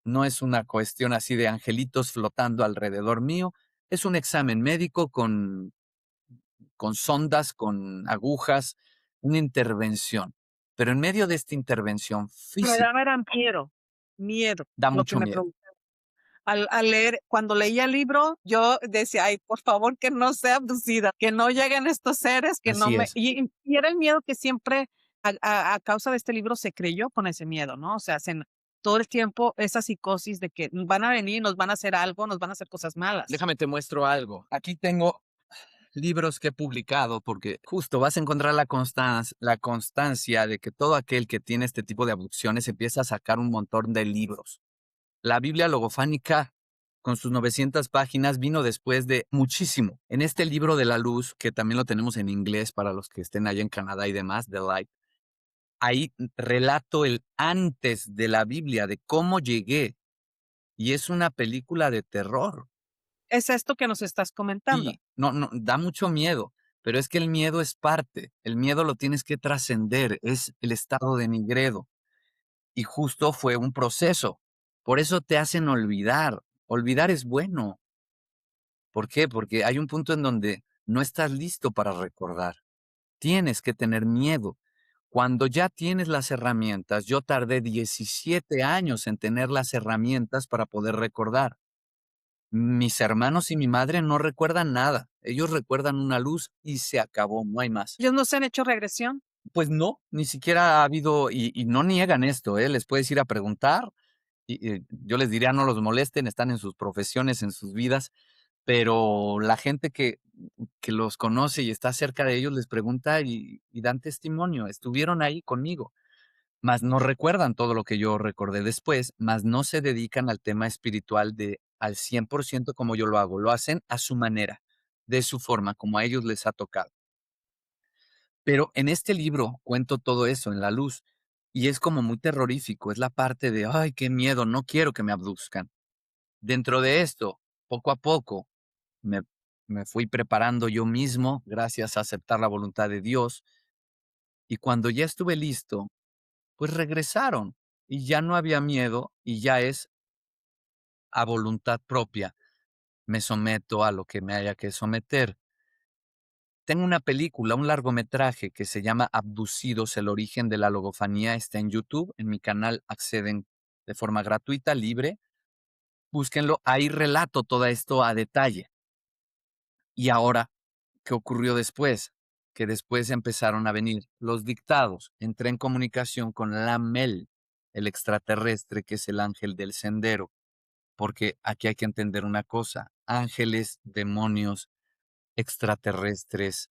Speaker 1: No es una cuestión así de angelitos flotando alrededor mío, es un examen médico con sondas, con agujas, una intervención. Pero en medio de esta intervención
Speaker 2: Me
Speaker 1: física
Speaker 2: daba era miedo,
Speaker 1: da
Speaker 2: lo que
Speaker 1: mucho
Speaker 2: me
Speaker 1: miedo.
Speaker 2: provocaba. Al leer, cuando leía el libro, yo decía: "Ay, por favor, que no sea abducida, que no lleguen estos seres, que no
Speaker 1: Así
Speaker 2: me",
Speaker 1: es.
Speaker 2: y era el miedo que siempre a causa de este libro se creyó con ese miedo, ¿no? O sea, todo el tiempo esa psicosis de que van a venir, nos van a hacer algo, nos van a hacer cosas malas.
Speaker 1: Déjame te muestro algo. Aquí tengo libros que he publicado porque justo vas a encontrar la constancia de que todo aquel que tiene este tipo de abducciones empieza a sacar un montón de libros. La Biblia logofánica, con sus 900 páginas, vino después de muchísimo. En este libro de la luz, que también lo tenemos en inglés para los que estén allá en Canadá y demás, The Light, ahí relato el antes de la Biblia, de cómo llegué. Y es una película de terror.
Speaker 2: Es esto que nos estás comentando.
Speaker 1: Sí, no, no, da mucho miedo, pero es que el miedo es parte. El miedo lo tienes que trascender, es el estado de nigredo. Y justo fue un proceso. Por eso te hacen olvidar. Olvidar es bueno. ¿Por qué? Porque hay un punto en donde no estás listo para recordar. Tienes que tener miedo. Cuando ya tienes las herramientas, yo tardé 17 años en tener las herramientas para poder recordar. Mis hermanos y mi madre no recuerdan nada. Ellos recuerdan una luz y se acabó, no hay más.
Speaker 2: ¿Ellos no se han hecho regresión?
Speaker 1: Pues no, ni siquiera ha habido, y no niegan esto, ¿eh? Les puedes ir a preguntar, y yo les diría no los molesten, están en sus profesiones, en sus vidas, pero la gente que los conoce y está cerca de ellos les pregunta y dan testimonio, estuvieron ahí conmigo, mas no recuerdan todo lo que yo recordé después, mas no se dedican al tema espiritual de al 100% como yo lo hago, lo hacen a su manera, de su forma, como a ellos les ha tocado. Pero en este libro cuento todo eso en la luz y es como muy terrorífico, es la parte de, ay, qué miedo, no quiero que me abduzcan. Dentro de esto, poco a poco, me, me fui preparando yo mismo, gracias a aceptar la voluntad de Dios, y cuando ya estuve listo, pues regresaron y ya no había miedo y ya es a voluntad propia. Me someto a lo que me haya que someter. Tengo una película, un largometraje que se llama Abducidos, el origen de la logofanía, está en YouTube, en mi canal acceden de forma gratuita, libre. Búsquenlo, ahí relato todo esto a detalle. Y ahora, ¿qué ocurrió después? Que después empezaron a venir los dictados. Entré en comunicación con Lamel, el extraterrestre que es el ángel del sendero, porque aquí hay que entender una cosa, ángeles, demonios, extraterrestres,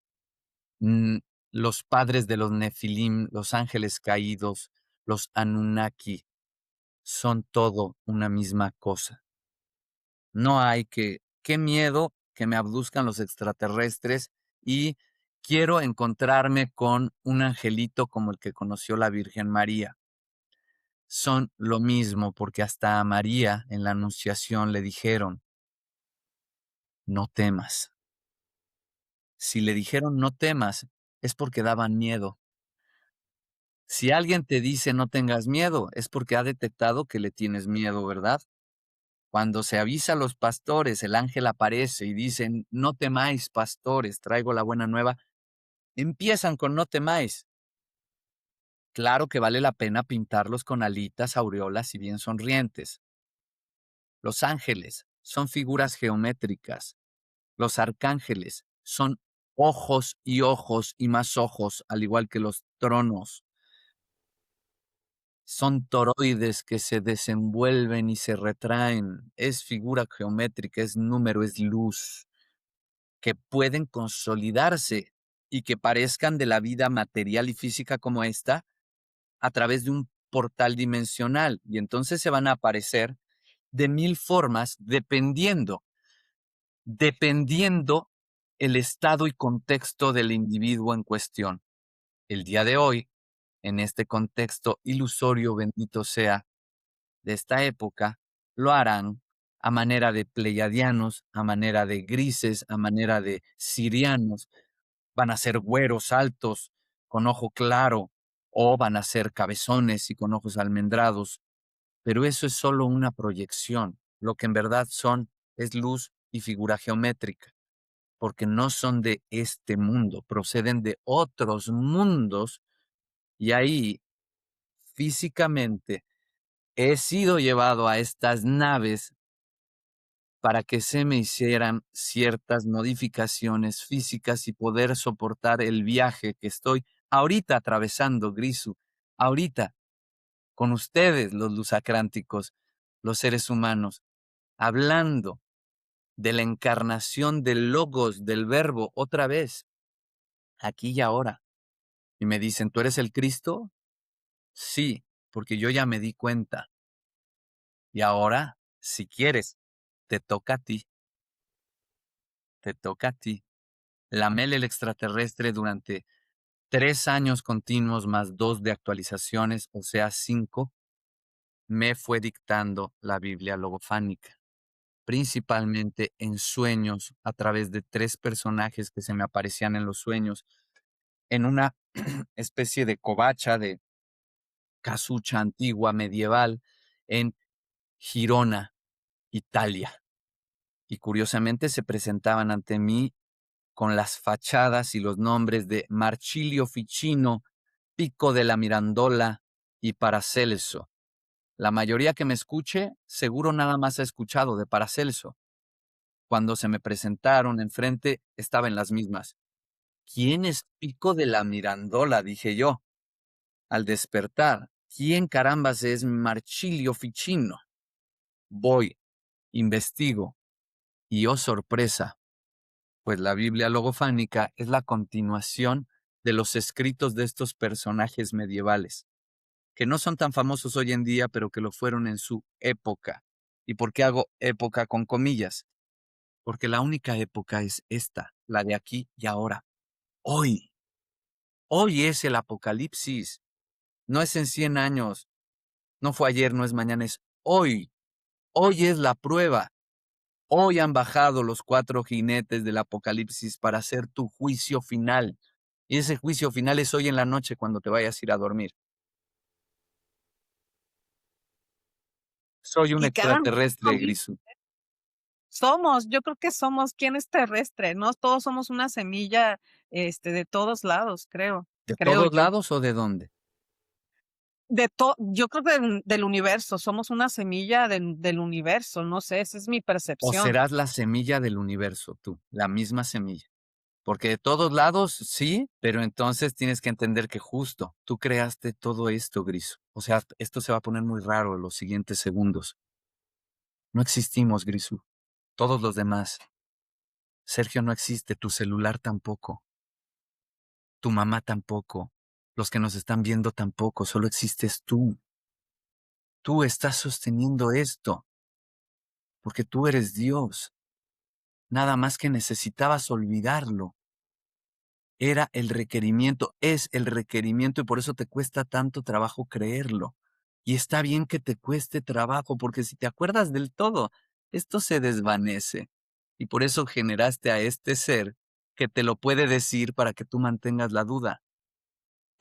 Speaker 1: mm, los padres de los Nefilim, los ángeles caídos, los Anunnaki, son todo una misma cosa. No hay qué miedo que me abduzcan los extraterrestres y quiero encontrarme con un angelito como el que conoció la Virgen María. Son lo mismo porque hasta a María en la Anunciación le dijeron, no temas. Si le dijeron no temas, es porque daban miedo. Si alguien te dice no tengas miedo, es porque ha detectado que le tienes miedo, ¿verdad? Cuando se avisa a los pastores, el ángel aparece y dicen, no temáis, pastores, traigo la buena nueva. Empiezan con no temáis. Claro que vale la pena pintarlos con alitas, aureolas y bien sonrientes. Los ángeles son figuras geométricas. Los arcángeles son ojos y más ojos, al igual que los tronos. Son toroides que se desenvuelven y se retraen. Es figura geométrica, es número, es luz, que pueden consolidarse y que parezcan de la vida material y física como esta a través de un portal dimensional. Y entonces se van a aparecer de mil formas dependiendo el estado y contexto del individuo en cuestión. El día de hoy, en este contexto ilusorio, bendito sea, de esta época, lo harán a manera de pleiadianos, a manera de grises, a manera de sirianos. Van a ser güeros altos, con ojo claro, o van a ser cabezones y con ojos almendrados. Pero eso es solo una proyección. Lo que en verdad son es luz y figura geométrica, porque no son de este mundo, proceden de otros mundos y ahí físicamente he sido llevado a estas naves para que se me hicieran ciertas modificaciones físicas y poder soportar el viaje que estoy ahorita atravesando, Grisu, ahorita con ustedes, los lusacránticos, los seres humanos, hablando de la encarnación del logos, del verbo, otra vez, aquí y ahora. Y me dicen, ¿tú eres el Cristo? Sí, porque yo ya me di cuenta. Y ahora, si quieres, te toca a ti, te toca a ti. Lamel el extraterrestre durante 3 años continuos más 2 de actualizaciones, o sea, 5, me fue dictando la Biblia logofánica, principalmente en sueños, a través de 3 personajes que se me aparecían en los sueños, en una especie de covacha, de casucha antigua medieval, en Girona, Italia. Y curiosamente se presentaban ante mí con las fachadas y los nombres de Marchilio Ficino, Pico de la Mirandola y Paracelso. La mayoría que me escuche seguro nada más ha escuchado de Paracelso. Cuando se me presentaron enfrente estaba en las mismas. ¿Quién es Pico de la Mirandola?, dije yo. Al despertar, ¿quién carambas es Marchilio Ficino? Voy, investigo y, oh sorpresa, pues la Biblia logofánica es la continuación de los escritos de estos personajes medievales, que no son tan famosos hoy en día, pero que lo fueron en su época. ¿Y por qué hago época con comillas? Porque la única época es esta, la de aquí y ahora. Hoy. Hoy es el apocalipsis. No es en 100 años. No fue ayer, no es mañana, es hoy. Hoy es la prueba. Hoy han bajado los 4 jinetes del Apocalipsis para hacer tu juicio final. Y ese juicio final es hoy en la noche cuando te vayas a ir a dormir. Soy un
Speaker 2: Y cada
Speaker 1: extraterrestre,
Speaker 2: nosotros
Speaker 1: Grisú.
Speaker 2: somos, yo creo que somos, ¿quién es terrestre? ¿No? Todos somos una semilla, de todos lados,
Speaker 1: ¿De
Speaker 2: creo
Speaker 1: todos
Speaker 2: yo.
Speaker 1: lados o de dónde?
Speaker 2: Yo creo que del universo, somos una semilla del universo, no sé, esa es mi
Speaker 1: ¿O
Speaker 2: percepción.
Speaker 1: serás la semilla del universo, tú, la misma semilla? Porque de todos lados, sí, pero entonces tienes que entender que justo tú creaste todo esto, Grisú. O sea, esto se va a poner muy raro en los siguientes segundos. No existimos, Grisú. Todos los demás. Sergio no existe, tu celular tampoco, tu mamá tampoco, los que nos están viendo tampoco, solo existes tú. Tú estás sosteniendo esto, porque tú eres Dios. Nada más que necesitabas olvidarlo. Era el requerimiento, es el requerimiento y por eso te cuesta tanto trabajo creerlo. Y está bien que te cueste trabajo, porque si te acuerdas del todo, esto se desvanece. Y por eso generaste a este ser que te lo puede decir para que tú mantengas la duda.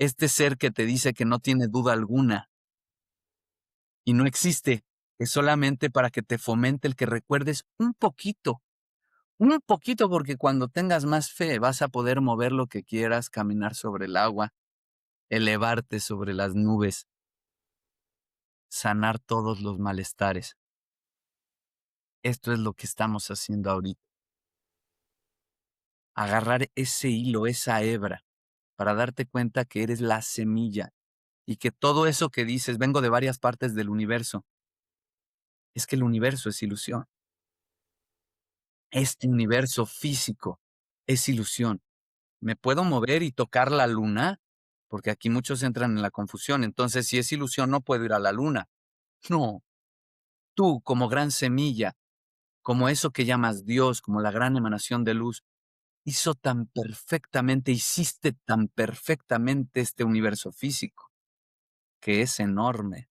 Speaker 1: Este ser que te dice que no tiene duda alguna y no existe, es solamente para que te fomente el que recuerdes un poquito, porque cuando tengas más fe vas a poder mover lo que quieras, caminar sobre el agua, elevarte sobre las nubes, sanar todos los malestares. Esto es lo que estamos haciendo ahorita. Agarrar ese hilo, esa hebra, para darte cuenta que eres la semilla y que todo eso que dices, vengo de varias partes del universo, es que el universo es ilusión. Este universo físico es ilusión. ¿Me puedo mover y tocar la luna? Porque aquí muchos entran en la confusión. Entonces, si es ilusión, no puedo ir a la luna. No, tú como gran semilla, como eso que llamas Dios, como la gran emanación de luz, hizo tan perfectamente, hiciste tan perfectamente este universo físico, que es enorme.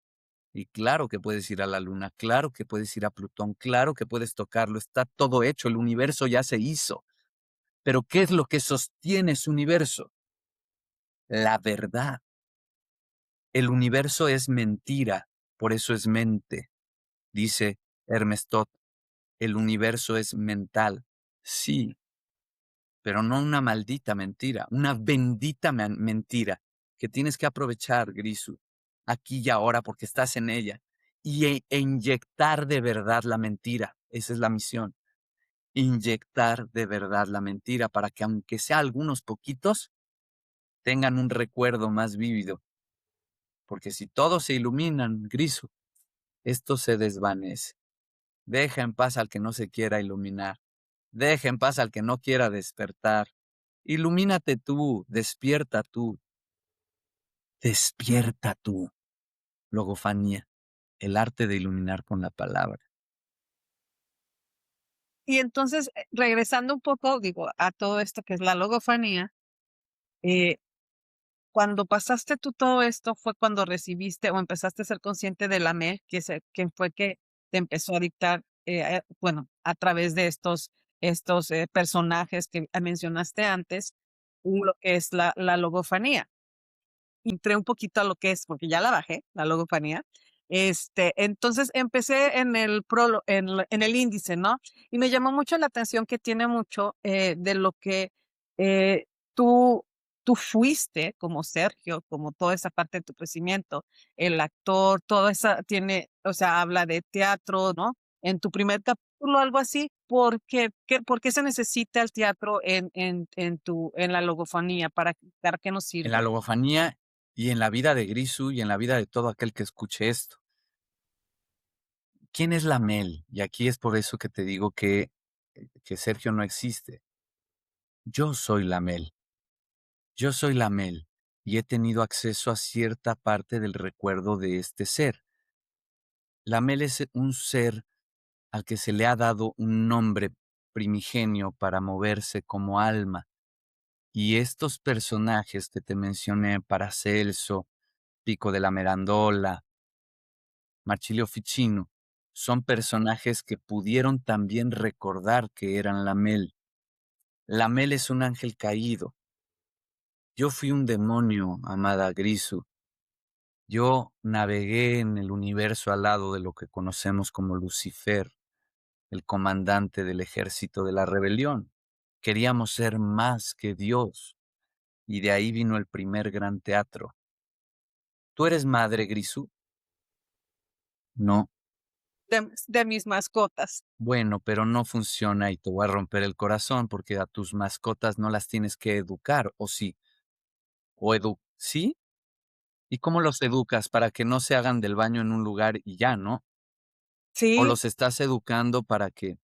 Speaker 1: Y claro que puedes ir a la luna, claro que puedes ir a Plutón, claro que puedes tocarlo, está todo hecho, el universo ya se hizo. Pero ¿qué es lo que sostiene ese universo? La verdad. El universo es mentira, por eso es mente. Dice Hermes Todd, el universo es mental. Sí, pero no una maldita mentira, una bendita mentira que tienes que aprovechar, Grisu, aquí y ahora porque estás en ella, e inyectar de verdad la mentira. Esa es la misión. Inyectar de verdad la mentira para que aunque sea algunos poquitos, tengan un recuerdo más vívido. Porque si todos se iluminan, Grisu, esto se desvanece. Deja en paz al que no se quiera iluminar. Deja en paz al que no quiera despertar. Ilumínate tú, despierta tú. Despierta tú. Logofanía, el arte de iluminar con la palabra.
Speaker 2: Y entonces, regresando un poco, digo, a todo esto que es la logofanía, eh, cuando pasaste tú todo esto fue cuando recibiste o empezaste a ser consciente de la MEL, que fue que te empezó a dictar, bueno, a través de estos personajes que mencionaste antes, lo que es la logofanía. Entré un poquito a lo que es, porque ya la bajé, la logofanía. Entonces empecé en el en el índice, ¿no? Y me llamó mucho la atención que tiene mucho de lo que eh, tú, tú fuiste como Sergio, como toda esa parte de tu crecimiento, el actor, todo esa tiene, o sea, habla de teatro, ¿no? En tu primer capítulo, algo así. ¿Por qué se necesita el teatro en la logofonía? ¿Para qué nos
Speaker 1: En la
Speaker 2: sirve?
Speaker 1: logofanía y en la vida de Grisu y en la vida de todo aquel que escuche esto. ¿Quién es la Mel? Y aquí es por eso que te digo que Sergio no existe. Yo soy la Mel. Yo soy la Mel y he tenido acceso a cierta parte del recuerdo de este ser. La Mel es un ser al que se le ha dado un nombre primigenio para moverse como alma. Y estos personajes que te mencioné, Paracelso, Pico de la Mirandola, Marsilio Ficino, son personajes que pudieron también recordar que eran Lamel. Lamel es un ángel caído. Yo fui un demonio, amada Grisu. Yo navegué en el universo al lado de lo que conocemos como Lucifer, el comandante del ejército de la rebelión. Queríamos ser más que Dios, y de ahí vino el primer gran teatro. ¿Tú eres madre, Grisu? No.
Speaker 2: De mis mascotas.
Speaker 1: Bueno, pero no funciona y te voy a romper el corazón porque a tus mascotas no las tienes que educar, ¿o sí? ¿Sí? ¿Y cómo los educas para que no se hagan del baño en un lugar y ya, no? ¿O
Speaker 2: Sí,
Speaker 1: los estás educando para que,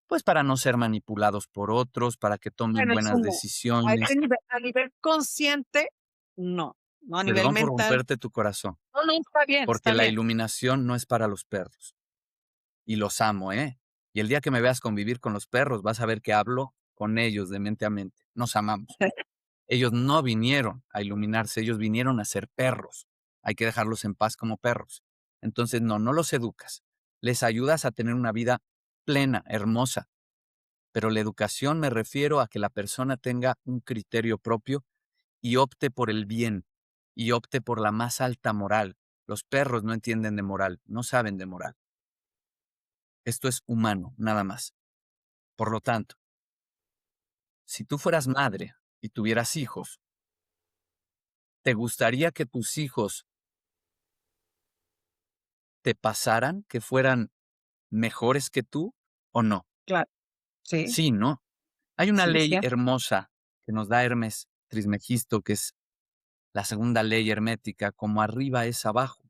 Speaker 1: pues para no ser manipulados por otros, para que tomen
Speaker 2: bueno, eso
Speaker 1: buenas
Speaker 2: no.
Speaker 1: decisiones?
Speaker 2: A nivel consciente, no. No, a nivel
Speaker 1: Perdón por
Speaker 2: mental.
Speaker 1: romperte tu corazón,
Speaker 2: No, no, está bien,
Speaker 1: porque
Speaker 2: está
Speaker 1: la
Speaker 2: bien.
Speaker 1: iluminación no es para los perros. Y los amo, ¿eh? Y el día que me veas convivir con los perros, vas a ver que hablo con ellos de mente a mente. Nos amamos. Ellos no vinieron a iluminarse, ellos vinieron a ser perros. Hay que dejarlos en paz como perros. Entonces, no, no los educas. Les ayudas a tener una vida plena, hermosa. Pero la educación me refiero a que la persona tenga un criterio propio y opte por el bien y opte por la más alta moral. Los perros no entienden de moral, no saben de moral. Esto es humano, nada más. Por lo tanto, si tú fueras madre y tuvieras hijos, ¿Te gustaría que tus hijos te pasaran, que fueran mejores que tú o no?
Speaker 2: Claro, sí,
Speaker 1: Sí, ¿no? Hay una
Speaker 2: sí,
Speaker 1: ley
Speaker 2: siempre.
Speaker 1: hermosa que nos da Hermes Trismegisto, que es la segunda ley hermética, como arriba es abajo.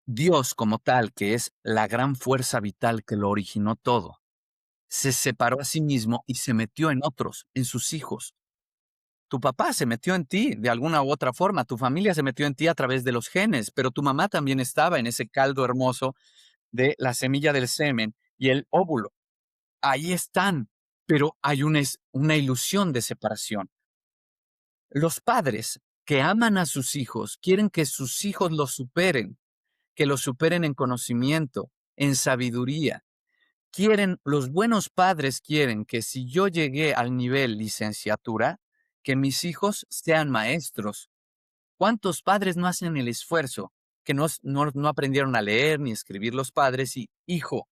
Speaker 1: Dios como tal, que es la gran fuerza vital que lo originó todo, se separó a sí mismo y se metió en otros, en sus hijos. Tu papá se metió en ti de alguna u otra forma, tu familia se metió en ti a través de los genes, pero tu mamá también estaba en ese caldo hermoso de la semilla del semen y el óvulo. Ahí están, pero hay una ilusión de separación. Los padres que aman a sus hijos quieren que sus hijos los superen, que los superen en conocimiento, en sabiduría. Los buenos padres quieren que si yo llegué al nivel licenciatura, que mis hijos sean maestros. ¿Cuántos padres no hacen el esfuerzo? Que no aprendieron a leer ni escribir los padres y, hijo,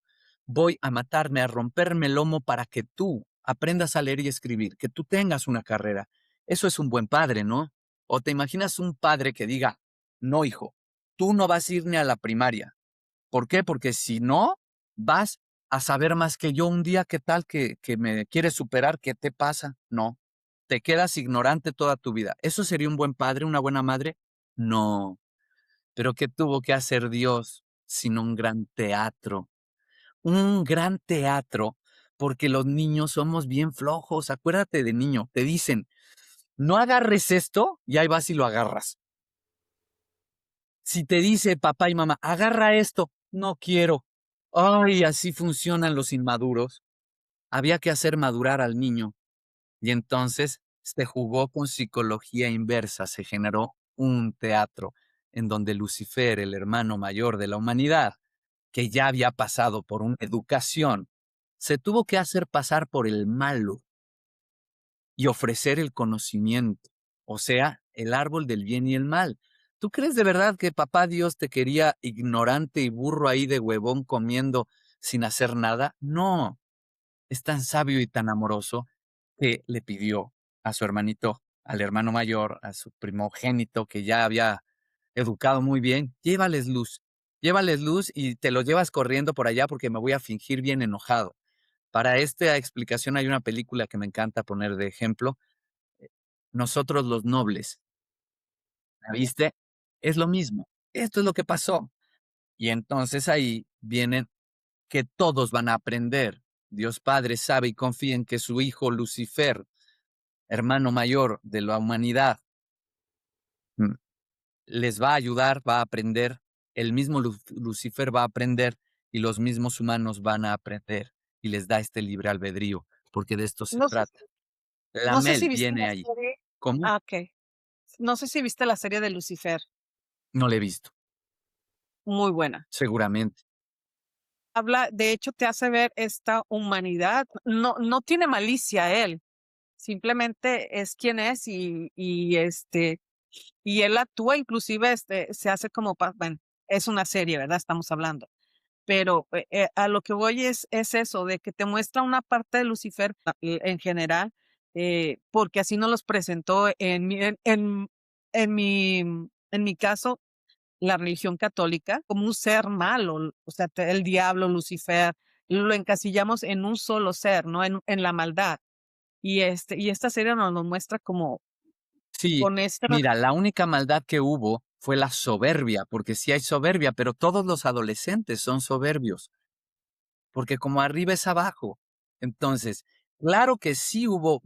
Speaker 1: voy a matarme, a romperme el lomo para que tú aprendas a leer y escribir, que tú tengas una carrera. Eso es un buen padre, ¿no? ¿O te imaginas un padre que diga, no, hijo, tú no vas a ir ni a la primaria? ¿Por qué? Porque si no, vas a saber más que yo un día, ¿qué tal que me quieres superar? ¿Qué te pasa? No, te quedas ignorante toda tu vida. ¿Eso sería un buen padre, una buena madre? No. Pero ¿qué tuvo que hacer Dios sino un gran teatro? Un gran teatro, porque los niños somos bien flojos. Acuérdate de niño, te dicen, no agarres esto, y ahí vas y lo agarras. Si te dice papá y mamá, agarra esto, no quiero. Ay, así funcionan los inmaduros. Había que hacer madurar al niño. Y entonces se jugó con psicología inversa, se generó un teatro en donde Lucifer, el hermano mayor de la humanidad, que ya había pasado por una educación, se tuvo que hacer pasar por el malo y ofrecer el conocimiento, o sea, el árbol del bien y el mal. ¿Tú crees de verdad que papá Dios te quería ignorante y burro ahí de huevón comiendo sin hacer nada? No, es tan sabio y tan amoroso que le pidió a su hermanito, al hermano mayor, a su primogénito que ya había educado muy bien, llévales luz y te lo llevas corriendo por allá porque me voy a fingir bien enojado. Para esta explicación hay una película que me encanta poner de ejemplo, Nosotros los nobles, ¿la viste? Es lo mismo. Esto es lo que pasó. Y entonces ahí vienen que todos van a aprender. Dios Padre sabe y confía en que su hijo Lucifer, hermano mayor de la humanidad, mm, les va a ayudar, va a aprender. El mismo Lucifer va a aprender y los mismos humanos van a aprender y les da este libre albedrío, porque de esto se
Speaker 2: No sé,
Speaker 1: trata. La
Speaker 2: no sé si
Speaker 1: Mel
Speaker 2: viste
Speaker 1: viene
Speaker 2: la
Speaker 1: ahí.
Speaker 2: serie.
Speaker 1: ¿Cómo?
Speaker 2: Ah, okey. No sé si viste la serie de Lucifer,
Speaker 1: No le he visto.
Speaker 2: muy buena.
Speaker 1: Seguramente.
Speaker 2: Habla, de hecho, te hace ver esta humanidad. No tiene malicia él, simplemente es quien es y él actúa, inclusive, se hace como bueno, es una serie, ¿verdad? Estamos hablando. Pero, a lo que voy es eso, de que te muestra una parte de Lucifer, en general, porque así nos los presentó en mi caso, la religión católica, como un ser malo, o sea, el diablo, Lucifer, lo encasillamos en un solo ser, ¿no? En la maldad. Y esta serie nos lo muestra como
Speaker 1: Sí,
Speaker 2: con esta.
Speaker 1: mira, la única maldad que hubo fue la soberbia, porque sí hay soberbia, pero todos los adolescentes son soberbios, porque como arriba es abajo. Entonces, claro que sí hubo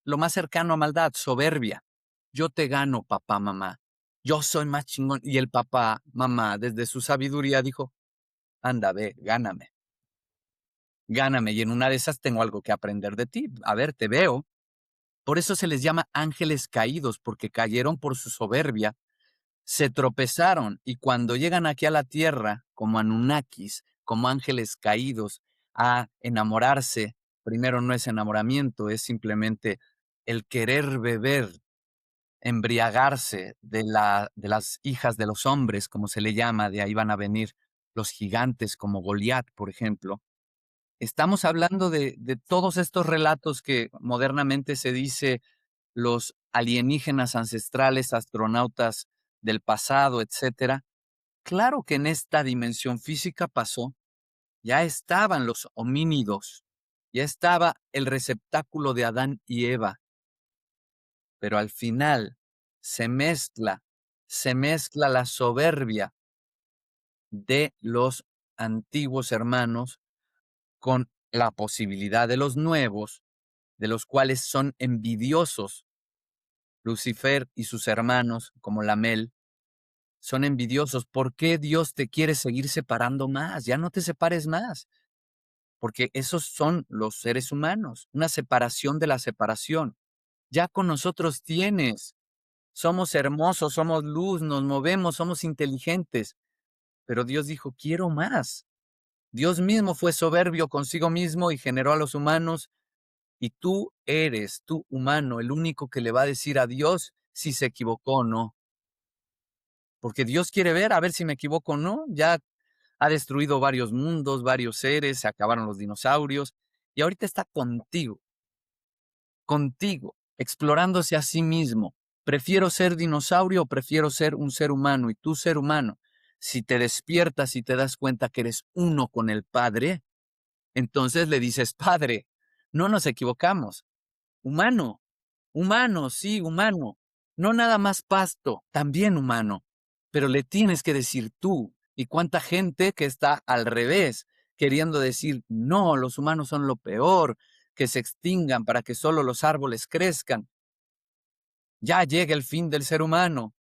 Speaker 1: lo más cercano a maldad, soberbia. Yo te gano, papá, mamá. Yo soy más chingón. Y el papá, mamá, desde su sabiduría dijo, anda, ve, gáname, gáname. Y en una de esas tengo algo que aprender de ti. A ver, te veo. Por eso se les llama ángeles caídos, porque cayeron por su soberbia, se tropezaron y cuando llegan aquí a la tierra, como Anunnakis, como ángeles caídos, a enamorarse, primero no es enamoramiento, es simplemente el querer beber, embriagarse de las hijas de los hombres, como se le llama, de ahí van a venir los gigantes como Goliat, por ejemplo. Estamos hablando de todos estos relatos que modernamente se dice los alienígenas ancestrales, astronautas del pasado, etcétera. Claro que en esta dimensión física pasó, ya estaban los homínidos, ya estaba el receptáculo de Adán y Eva, pero al final se mezcla, se mezcla la soberbia de los antiguos hermanos con la posibilidad de los nuevos, de los cuales son envidiosos. Lucifer y sus hermanos, como Lamel, son envidiosos. ¿Por qué Dios te quiere seguir separando más? Ya no te separes más, porque esos son los seres humanos, una separación de la separación. Ya con nosotros tienes. Somos hermosos, somos luz, nos movemos, somos inteligentes. Pero Dios dijo, quiero más. Dios mismo fue soberbio consigo mismo y generó a los humanos. Y tú eres, tú humano, el único que le va a decir a Dios si se equivocó o no. Porque Dios quiere ver, a ver si me equivoco o no. Ya ha destruido varios mundos, varios seres, se acabaron los dinosaurios. Y ahorita está contigo, contigo, explorándose a sí mismo. ¿Prefiero ser dinosaurio o prefiero ser un ser humano? Y tú, ser humano, si te despiertas y te das cuenta que eres uno con el Padre, entonces le dices, Padre, no nos equivocamos. Humano, humano, sí, humano. No nada más pasto, también humano. Pero le tienes que decir tú. ¿Y cuánta gente que está al revés, queriendo decir, no, los humanos son lo peor, que se extingan para que solo los árboles crezcan? Ya llega el fin del ser humano.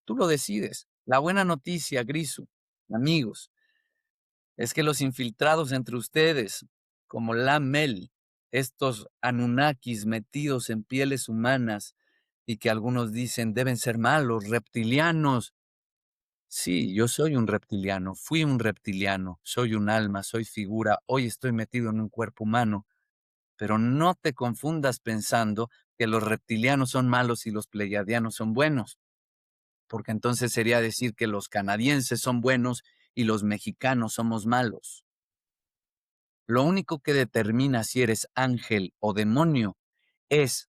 Speaker 1: Tú lo decides. La buena noticia, Grisu, amigos, es que los infiltrados entre ustedes, como Lamel, estos Anunnakis metidos en pieles humanas y que algunos dicen deben ser malos, reptilianos. Sí, yo soy un reptiliano, fui un reptiliano, soy un alma, soy figura, hoy estoy metido en un cuerpo humano, pero no te confundas pensando que los reptilianos son malos y los pleiadianos son buenos, porque entonces sería decir que los canadienses son buenos y los mexicanos somos malos. Lo único que determina si eres ángel o demonio es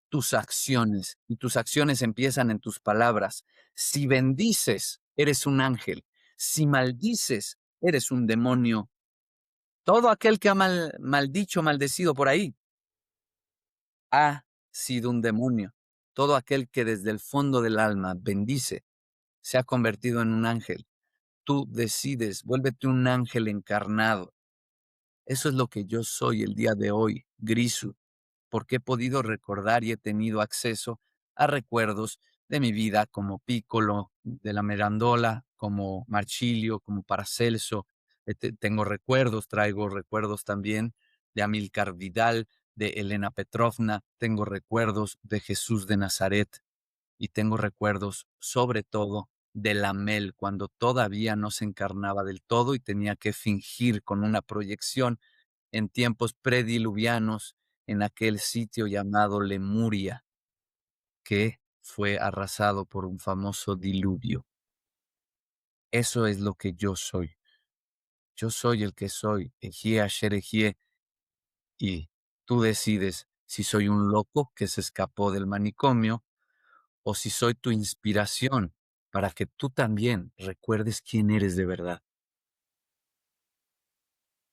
Speaker 1: tus acciones, y tus acciones empiezan en tus palabras. Si bendices, eres un ángel. Si maldices, eres un demonio. Todo aquel que ha maldicho, maldecido por ahí, ha sido un demonio. Todo aquel que desde el fondo del alma bendice, se ha convertido en un ángel. Tú decides, vuélvete un ángel encarnado. Eso es lo que yo soy el día de hoy, Grisu, porque he podido recordar y he tenido acceso a recuerdos de mi vida como Piccolo, de la Mirandola, como Marchilio, como Paracelso. Tengo recuerdos, traigo recuerdos también de Amílcar Vidal, de Elena Petrovna, tengo recuerdos de Jesús de Nazaret y tengo recuerdos sobre todo de Lamel cuando todavía no se encarnaba del todo y tenía que fingir con una proyección en tiempos prediluvianos en aquel sitio llamado Lemuria, que fue arrasado por un famoso diluvio. Eso es lo que yo soy. Yo soy el que soy, Ejie Asher Ejie, y tú decides si soy un loco que se escapó del manicomio o si soy tu inspiración para que tú también recuerdes quién eres de verdad.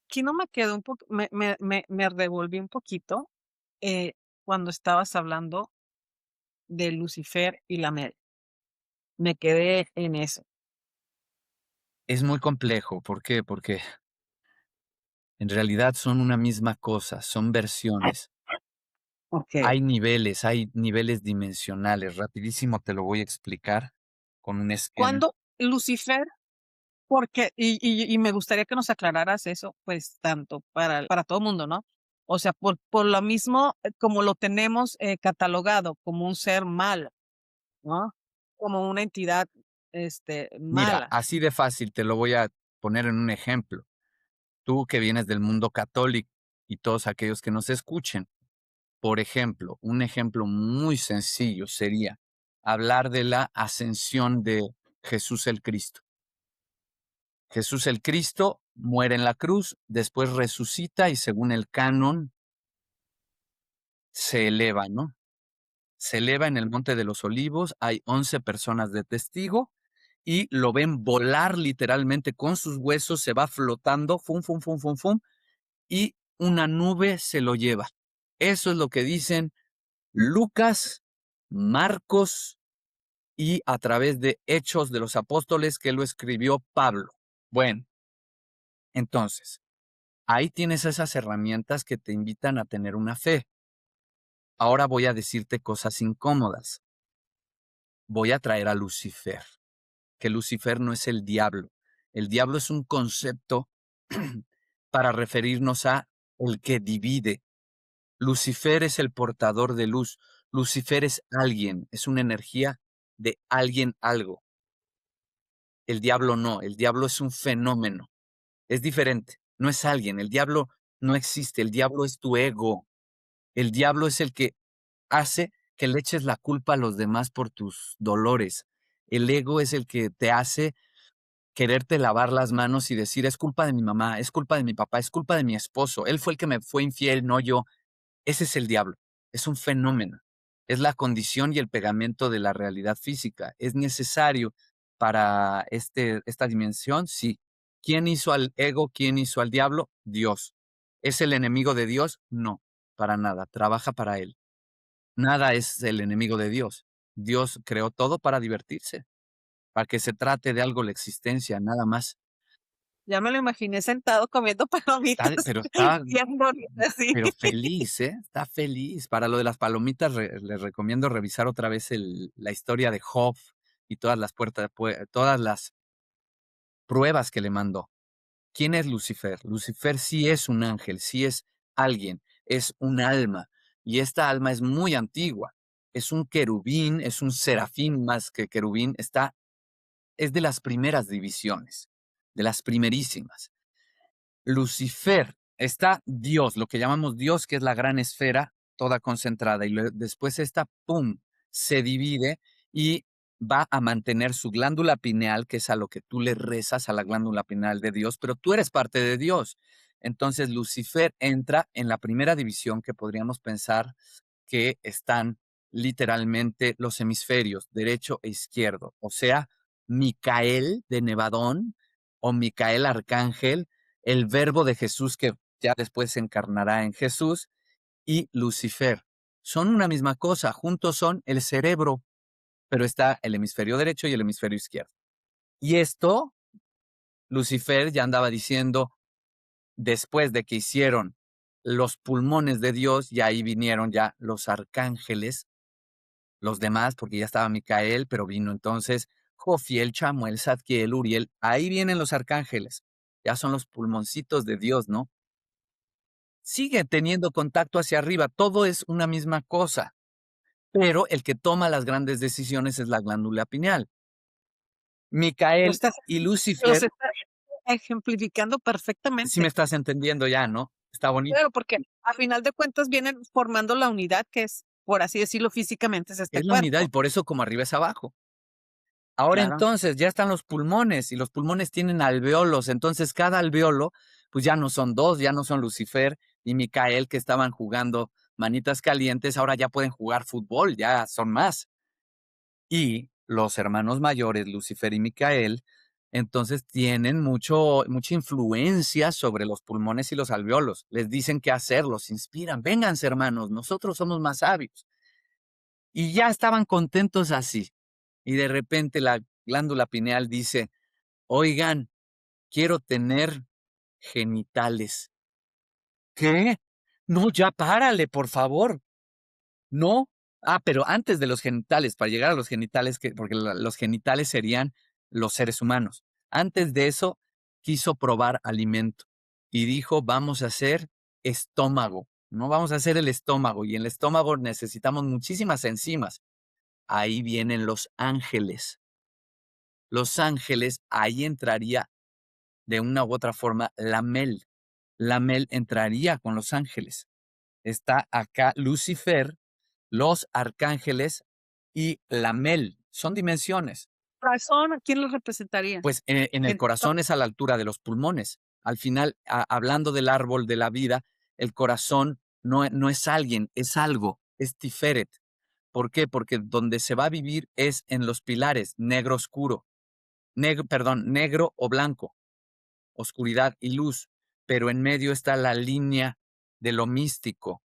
Speaker 2: Aquí no me quedó un poco, me revolví un poquito cuando estabas hablando de Lucifer y la Mel. Me quedé en eso.
Speaker 1: Es muy complejo, ¿por qué? Porque en realidad son una misma cosa, son versiones.
Speaker 2: Ok.
Speaker 1: Hay niveles dimensionales. Rapidísimo te lo voy a explicar con un esquema.
Speaker 2: Cuando Lucifer, porque, y me gustaría que nos aclararas eso, pues tanto para todo el mundo, ¿no? O sea, por lo mismo, como lo tenemos catalogado como un ser malo, ¿no? Como una entidad
Speaker 1: Mira,
Speaker 2: mala.
Speaker 1: así de fácil te lo voy a poner en un ejemplo. Tú que vienes del mundo católico y todos aquellos que nos escuchen. Por ejemplo, un ejemplo muy sencillo sería hablar de la ascensión de Jesús el Cristo. Jesús el Cristo muere en la cruz, después resucita y según el canon se eleva, ¿no? se eleva en el Monte de los Olivos, hay 11 personas de testigo y lo ven volar literalmente con sus huesos, se va flotando, fum, fum, fum, fum, fum, y una nube se lo lleva. Eso es lo que dicen Lucas, Marcos y a través de Hechos de los Apóstoles que lo escribió Pablo. Bueno, entonces, ahí tienes esas herramientas que te invitan a tener una fe. Ahora voy a decirte cosas incómodas. Voy a traer a Lucifer, que Lucifer no es el diablo. El diablo es un concepto para referirnos a el que divide. Lucifer es el portador de luz. Lucifer es alguien, es una energía de alguien algo. El diablo no, el diablo es un fenómeno. Es diferente, no es alguien. El diablo no existe, el diablo es tu ego. El diablo es el que hace que le eches la culpa a los demás por tus dolores. El ego es el que te hace quererte lavar las manos y decir, es culpa de mi mamá, es culpa de mi papá, es culpa de mi esposo. Él fue el que me fue infiel, no yo. Ese es el diablo. Es un fenómeno. Es la condición y el pegamento de la realidad física. ¿Es necesario para esta dimensión? Sí. ¿Quién hizo al ego? ¿Quién hizo al diablo? Dios. ¿Es el enemigo de Dios? No, para nada. Trabaja para él. Nada es el enemigo de Dios. Dios creó todo para divertirse, para que se trate de algo la existencia, nada más.
Speaker 2: Ya me lo imaginé sentado comiendo
Speaker 1: Está
Speaker 2: palomitas,
Speaker 1: pero está
Speaker 2: bien bonito así.
Speaker 1: pero feliz, ¿eh? Está feliz. Para lo de las palomitas, les recomiendo revisar otra vez la historia de Job y todas las pruebas que le mandó. ¿Quién es Lucifer? Lucifer sí es un ángel, sí es alguien, es un alma. Y esta alma es muy antigua. Es un querubín, es un serafín más que querubín. Es de las primeras divisiones, de las primerísimas. Lucifer, está Dios, lo que llamamos Dios, que es la gran esfera, toda concentrada, y después esta, ¡pum!, se divide y va a mantener su glándula pineal, que es a lo que tú le rezas, a la glándula pineal de Dios, pero tú eres parte de Dios. Entonces Lucifer entra en la primera división que podríamos pensar que están literalmente los hemisferios, derecho e izquierdo, o sea, Micael de Nevadón o Micael Arcángel, el verbo de Jesús que ya después se encarnará en Jesús, y Lucifer. Son una misma cosa, juntos son el cerebro, pero está el hemisferio derecho y el hemisferio izquierdo. Y esto, Lucifer ya andaba diciendo, después de que hicieron los pulmones de Dios, y ahí vinieron ya los arcángeles, los demás, porque ya estaba Micael, pero vino entonces Jofiel, Chamuel, Zadkiel, Uriel, ahí vienen los arcángeles, ya son los pulmoncitos de Dios, ¿no? Sigue teniendo contacto hacia arriba, todo es una misma cosa, pero el que toma las grandes decisiones es la glándula pineal.
Speaker 2: Lo
Speaker 1: Micael
Speaker 2: estás
Speaker 1: y
Speaker 2: los
Speaker 1: Lucifer,
Speaker 2: estás ejemplificando
Speaker 1: si me
Speaker 2: perfectamente.
Speaker 1: estás entendiendo ya, ¿no? Está bonito.
Speaker 2: Claro, porque a final de cuentas vienen formando la unidad que es, por así decirlo, físicamente es este
Speaker 1: Es la unidad y
Speaker 2: cuerpo.
Speaker 1: por eso como arriba es abajo. Ahora
Speaker 2: Claro.
Speaker 1: entonces ya están los pulmones y los pulmones tienen alveolos, entonces cada alveolo, pues ya no son dos, ya no son Lucifer y Micael que estaban jugando manitas calientes, ahora ya pueden jugar fútbol, ya son más. Y los hermanos mayores, Lucifer y Micael, entonces tienen mucha influencia sobre los pulmones y los alveolos. Les dicen qué hacer, los inspiran. Vénganse, hermanos, nosotros somos más sabios. Y ya estaban contentos así. Y de repente la glándula pineal dice, oigan, quiero tener genitales. ¿Qué? No, ya párale, por favor. No. Ah, pero antes de los genitales, para llegar a los genitales, porque los genitales serían los seres humanos. Antes de eso, quiso probar alimento y dijo, vamos a hacer estómago, no vamos a hacer el estómago. Y en el estómago necesitamos muchísimas enzimas. Ahí vienen los ángeles. Los ángeles, ahí entraría de una u otra forma Lamel. Lamel entraría con los ángeles. Está acá Lucifer, los arcángeles y Lamel. Son dimensiones.
Speaker 2: Razón, ¿a quién lo representaría?
Speaker 1: Pues en el
Speaker 2: En
Speaker 1: corazón es a la altura de los pulmones. Al final, hablando del árbol de la vida, el corazón no es alguien, es algo, es Tiferet. ¿Por qué? Porque donde se va a vivir es en los pilares, negro oscuro, negro o blanco, oscuridad y luz, pero en medio está la línea de lo místico.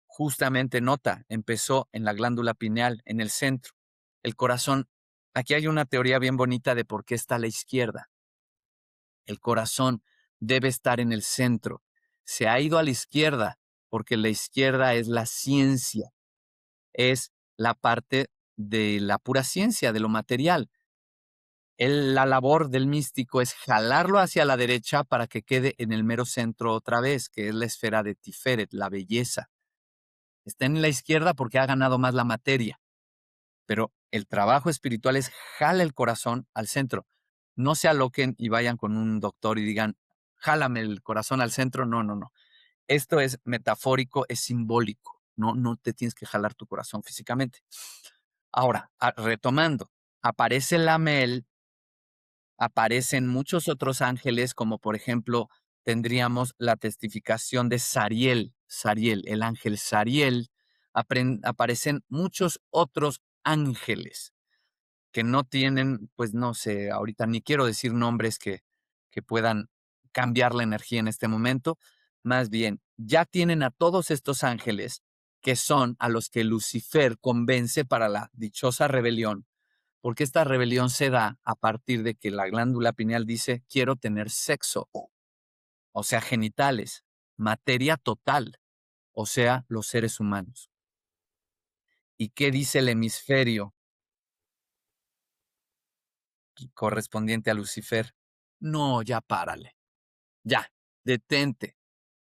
Speaker 1: Justamente nota, empezó en la glándula pineal, en el centro. El corazón, aquí hay una teoría bien bonita de por qué está a la izquierda. El corazón debe estar en el centro. Se ha ido a la izquierda porque la izquierda es la ciencia, es la parte de la pura ciencia, de lo material. La labor del místico es jalarlo hacia la derecha para que quede en el mero centro otra vez, que es la esfera de Tiferet, la belleza. Está en la izquierda porque ha ganado más la materia, pero el trabajo espiritual es jala el corazón al centro. No se aloquen y vayan con un doctor y digan, jálame el corazón al centro. No, no, no. Esto es metafórico, es simbólico. No, no te tienes que jalar tu corazón físicamente. Ahora, retomando, aparece Lamel, aparecen muchos otros ángeles, como por ejemplo, tendríamos la testificación de Sariel, el ángel Sariel. Aparecen muchos otros ángeles que no tienen, pues no sé, ahorita ni quiero decir nombres que puedan cambiar la energía en este momento. Más bien, ya tienen a todos estos ángeles que son a los que Lucifer convence para la dichosa rebelión, porque esta rebelión se da a partir de que la glándula pineal dice, quiero tener sexo, o sea, genitales, materia total, o sea, los seres humanos. ¿Y qué dice el hemisferio correspondiente a Lucifer? No, ya párale, ya, detente.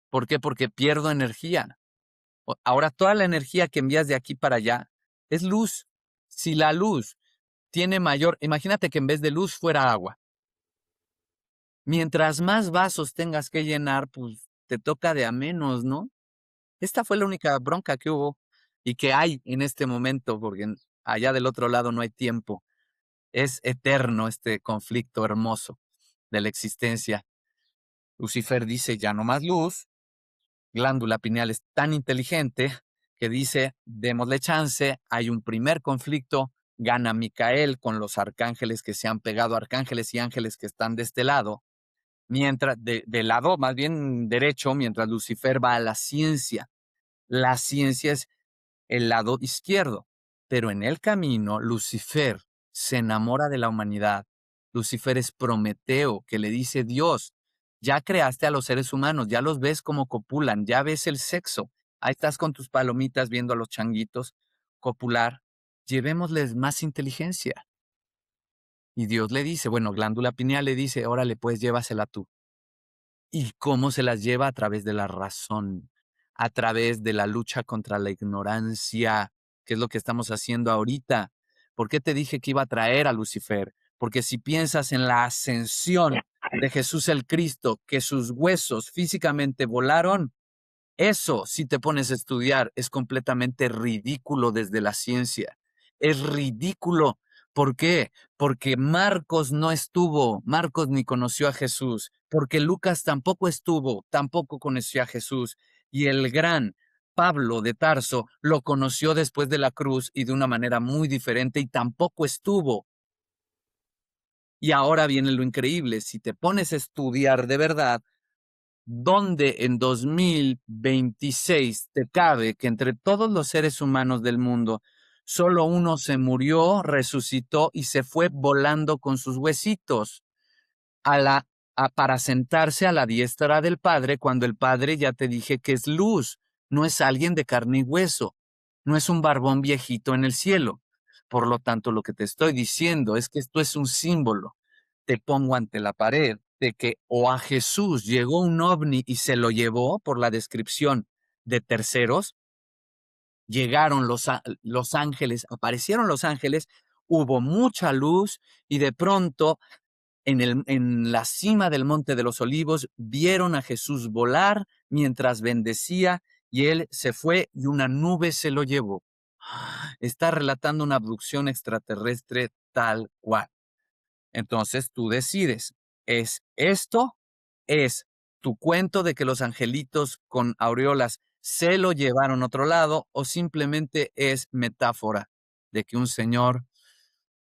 Speaker 1: ¿Por qué? Porque pierdo energía. Ahora toda la energía que envías de aquí para allá es luz. Si la luz tiene mayor, imagínate que en vez de luz fuera agua. Mientras más vasos tengas que llenar, pues te toca de a menos, ¿no? Esta fue la única bronca que hubo y que hay en este momento, porque allá del otro lado no hay tiempo. Es eterno este conflicto hermoso de la existencia. Lucifer dice, ya no más luz. Glándula pineal es tan inteligente que dice, démosle chance, hay un primer conflicto, gana Micael con los arcángeles que se han pegado, arcángeles y ángeles que están de este lado, mientras, del lado más bien derecho, mientras Lucifer va a la ciencia. La ciencia es el lado izquierdo, pero en el camino Lucifer se enamora de la humanidad. Lucifer es Prometeo, que le dice, Dios, ya creaste a los seres humanos, ya los ves como copulan, ya ves el sexo. Ahí estás con tus palomitas viendo a los changuitos copular. Llevémosles más inteligencia. Y Dios le dice, bueno, glándula pineal le dice, órale, pues llévasela tú. ¿Y cómo se las lleva? A través de la razón, a través de la lucha contra la ignorancia, que es lo que estamos haciendo ahorita. ¿Por qué te dije que iba a traer a Lucifer? Porque si piensas en la ascensión de Jesús el Cristo, que sus huesos físicamente volaron, eso, si te pones a estudiar, es completamente ridículo desde la ciencia. Es ridículo. ¿Por qué? Porque Marcos no estuvo, Marcos ni conoció a Jesús, porque Lucas tampoco estuvo, tampoco conoció a Jesús. Y el gran Pablo de Tarso lo conoció después de la cruz y de una manera muy diferente y tampoco estuvo. Y ahora viene lo increíble, si te pones a estudiar de verdad, ¿dónde en 2026 te cabe que entre todos los seres humanos del mundo, solo uno se murió, resucitó y se fue volando con sus huesitos para sentarse a la diestra del Padre, cuando el Padre, ya te dije, que es luz, no es alguien de carne y hueso, no es un barbón viejito en el cielo? Por lo tanto, lo que te estoy diciendo es que esto es un símbolo. Te pongo ante la pared de que o a Jesús llegó un ovni y se lo llevó por la descripción de terceros, llegaron los ángeles, aparecieron los ángeles, hubo mucha luz y de pronto en la cima del Monte de los Olivos vieron a Jesús volar mientras bendecía y él se fue y una nube se lo llevó. Está relatando una abducción extraterrestre tal cual. Entonces tú decides, ¿es esto? ¿Es tu cuento de que los angelitos con aureolas se lo llevaron a otro lado o simplemente es metáfora de que un señor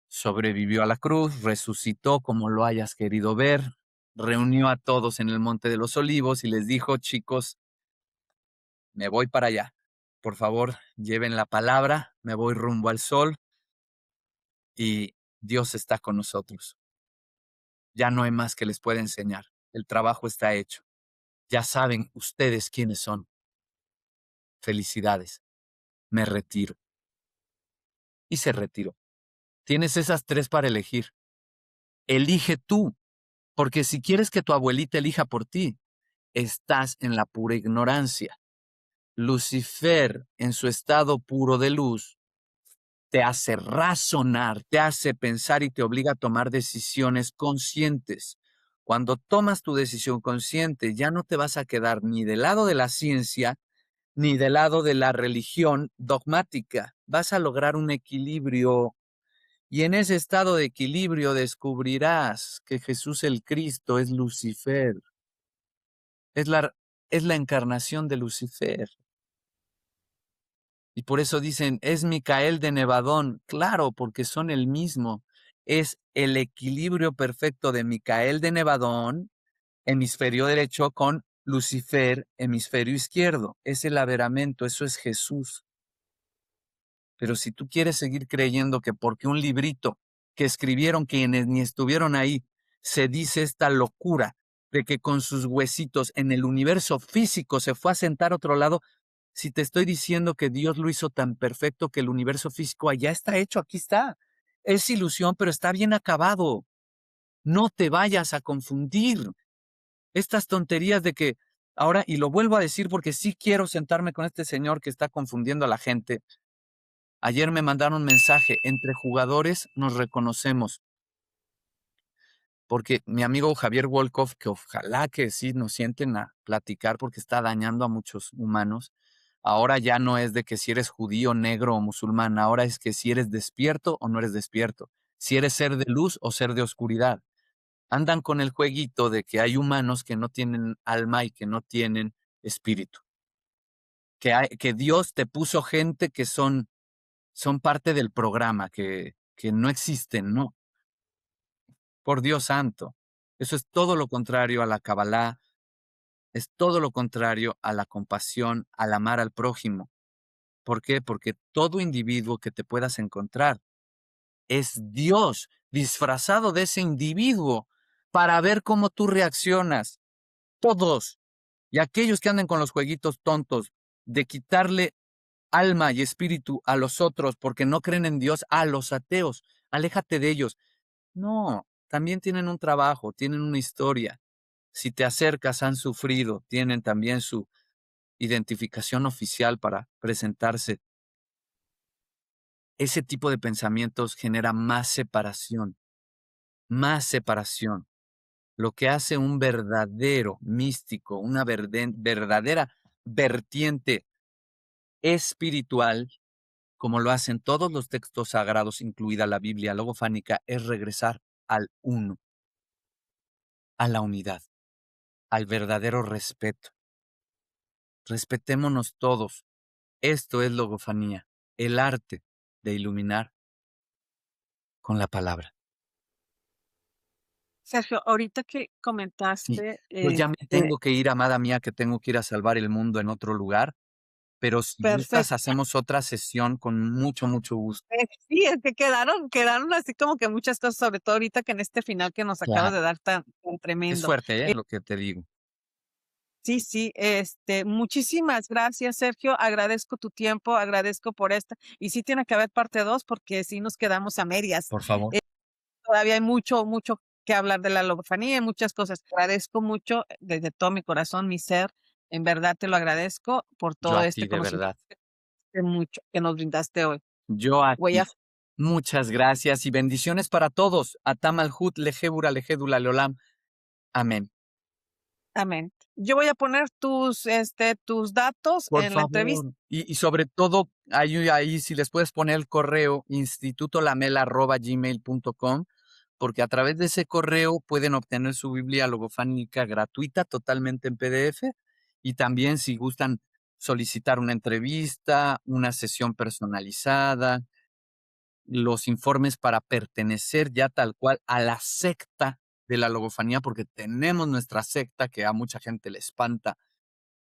Speaker 1: sobrevivió a la cruz, resucitó como lo hayas querido ver, reunió a todos en el Monte de los Olivos y les dijo, chicos, me voy para allá. Por favor, lleven la palabra, me voy rumbo al sol y Dios está con nosotros. Ya no hay más que les pueda enseñar. El trabajo está hecho. Ya saben ustedes quiénes son. Felicidades. Me retiro. Y se retiró. Tienes esas 3 para elegir. Elige tú, porque si quieres que tu abuelita elija por ti, estás en la pura ignorancia. Lucifer, en su estado puro de luz, te hace razonar, te hace pensar y te obliga a tomar decisiones conscientes. Cuando tomas tu decisión consciente, ya no te vas a quedar ni del lado de la ciencia, ni del lado de la religión dogmática. Vas a lograr un equilibrio y en ese estado de equilibrio descubrirás que Jesús el Cristo es Lucifer, es la, es la encarnación de Lucifer. Y por eso dicen, es Micael de Nevadón. Claro, porque son el mismo. Es el equilibrio perfecto de Micael de Nevadón, hemisferio derecho, con Lucifer, hemisferio izquierdo. Es el averamento, eso es Jesús. Pero si tú quieres seguir creyendo que porque un librito que escribieron quienes ni estuvieron ahí, se dice esta locura de que con sus huesitos en el universo físico se fue a sentar a otro lado, si te estoy diciendo que Dios lo hizo tan perfecto que el universo físico allá está hecho, aquí está. Es ilusión, pero está bien acabado. No te vayas a confundir. Estas tonterías de que ahora, y lo vuelvo a decir porque sí quiero sentarme con este señor que está confundiendo a la gente. Ayer me mandaron un mensaje, entre jugadores nos reconocemos, porque mi amigo Javier Wolkoff, que ojalá que sí nos sienten a platicar porque está dañando a muchos humanos, ahora ya no es de que si eres judío, negro o musulmán, ahora es que si eres despierto o no eres despierto, si eres ser de luz o ser de oscuridad. Andan con el jueguito de que hay humanos que no tienen alma y que no tienen espíritu, que Dios te puso gente que son parte del programa, que no existen, no. Por Dios santo. Eso es todo lo contrario a la Kabbalah, es todo lo contrario a la compasión, al amar al prójimo. ¿Por qué? Porque todo individuo que te puedas encontrar es Dios disfrazado de ese individuo para ver cómo tú reaccionas. Todos. Y aquellos que anden con los jueguitos tontos de quitarle alma y espíritu a los otros porque no creen en Dios, a los ateos, aléjate de ellos. No, también tienen un trabajo, tienen una historia. Si te acercas, han sufrido, tienen también su identificación oficial para presentarse. Ese tipo de pensamientos genera más separación, más separación. Lo que hace un verdadero místico, una verdadera vertiente espiritual, como lo hacen todos los textos sagrados, incluida la Biblia logofánica, es regresar al uno, a la unidad, al verdadero respeto. Respetémonos todos. Esto es logofanía, el arte de iluminar con la palabra.
Speaker 2: Sergio, ahorita que
Speaker 1: Sí,
Speaker 2: comentaste,
Speaker 1: yo ya me tengo que ir, amada mía, que tengo que ir a salvar el mundo en otro lugar, pero si gustas,
Speaker 2: perfecto.
Speaker 1: hacemos otra sesión con mucho, mucho gusto.
Speaker 2: Sí, es que quedaron así como que muchas cosas, sobre todo ahorita que en este final que nos acabas
Speaker 1: Claro.
Speaker 2: de dar tan
Speaker 1: Es
Speaker 2: tremendo.
Speaker 1: fuerte, lo que te digo.
Speaker 2: Sí, sí, muchísimas gracias, Sergio. Agradezco tu tiempo, agradezco por esta. Y sí tiene que haber parte 2 porque sí nos quedamos a medias.
Speaker 1: Por favor.
Speaker 2: Todavía hay mucho, mucho que hablar de la logofanía y muchas cosas. Agradezco mucho desde todo mi corazón, mi ser. En verdad te lo agradezco por
Speaker 1: Yo
Speaker 2: todo
Speaker 1: a
Speaker 2: este
Speaker 1: ti, de
Speaker 2: conocimiento
Speaker 1: verdad.
Speaker 2: mucho que nos brindaste hoy.
Speaker 1: Yo a
Speaker 2: Voy a
Speaker 1: ti. Muchas gracias y bendiciones para todos. Atam Alhut, Lejebura, Lejedula, Leolam. Amén.
Speaker 2: amén. Yo voy a poner tus datos
Speaker 1: Por
Speaker 2: en la entrevista.
Speaker 1: favor. Y sobre todo, ahí si les puedes poner el correo institutolamela@gmail.com, porque a través de ese correo pueden obtener su Biblia logofánica gratuita, totalmente en PDF, y también si gustan solicitar una entrevista, una sesión personalizada, los informes para pertenecer ya tal cual a la secta de la logofanía, porque tenemos nuestra secta que a mucha gente le espanta.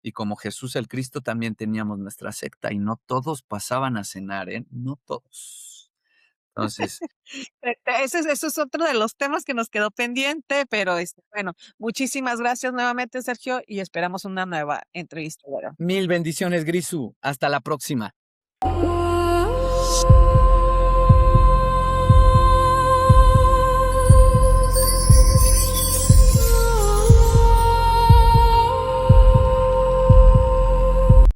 Speaker 1: Y como Jesús el Cristo también teníamos nuestra secta y no todos pasaban a cenar, ¿eh? No todos. Entonces,
Speaker 2: Ese es otro de los temas que nos quedó pendiente, pero, bueno, muchísimas gracias nuevamente, Sergio, y esperamos una nueva entrevista luego.
Speaker 1: mil bendiciones, Grisu. Hasta la próxima.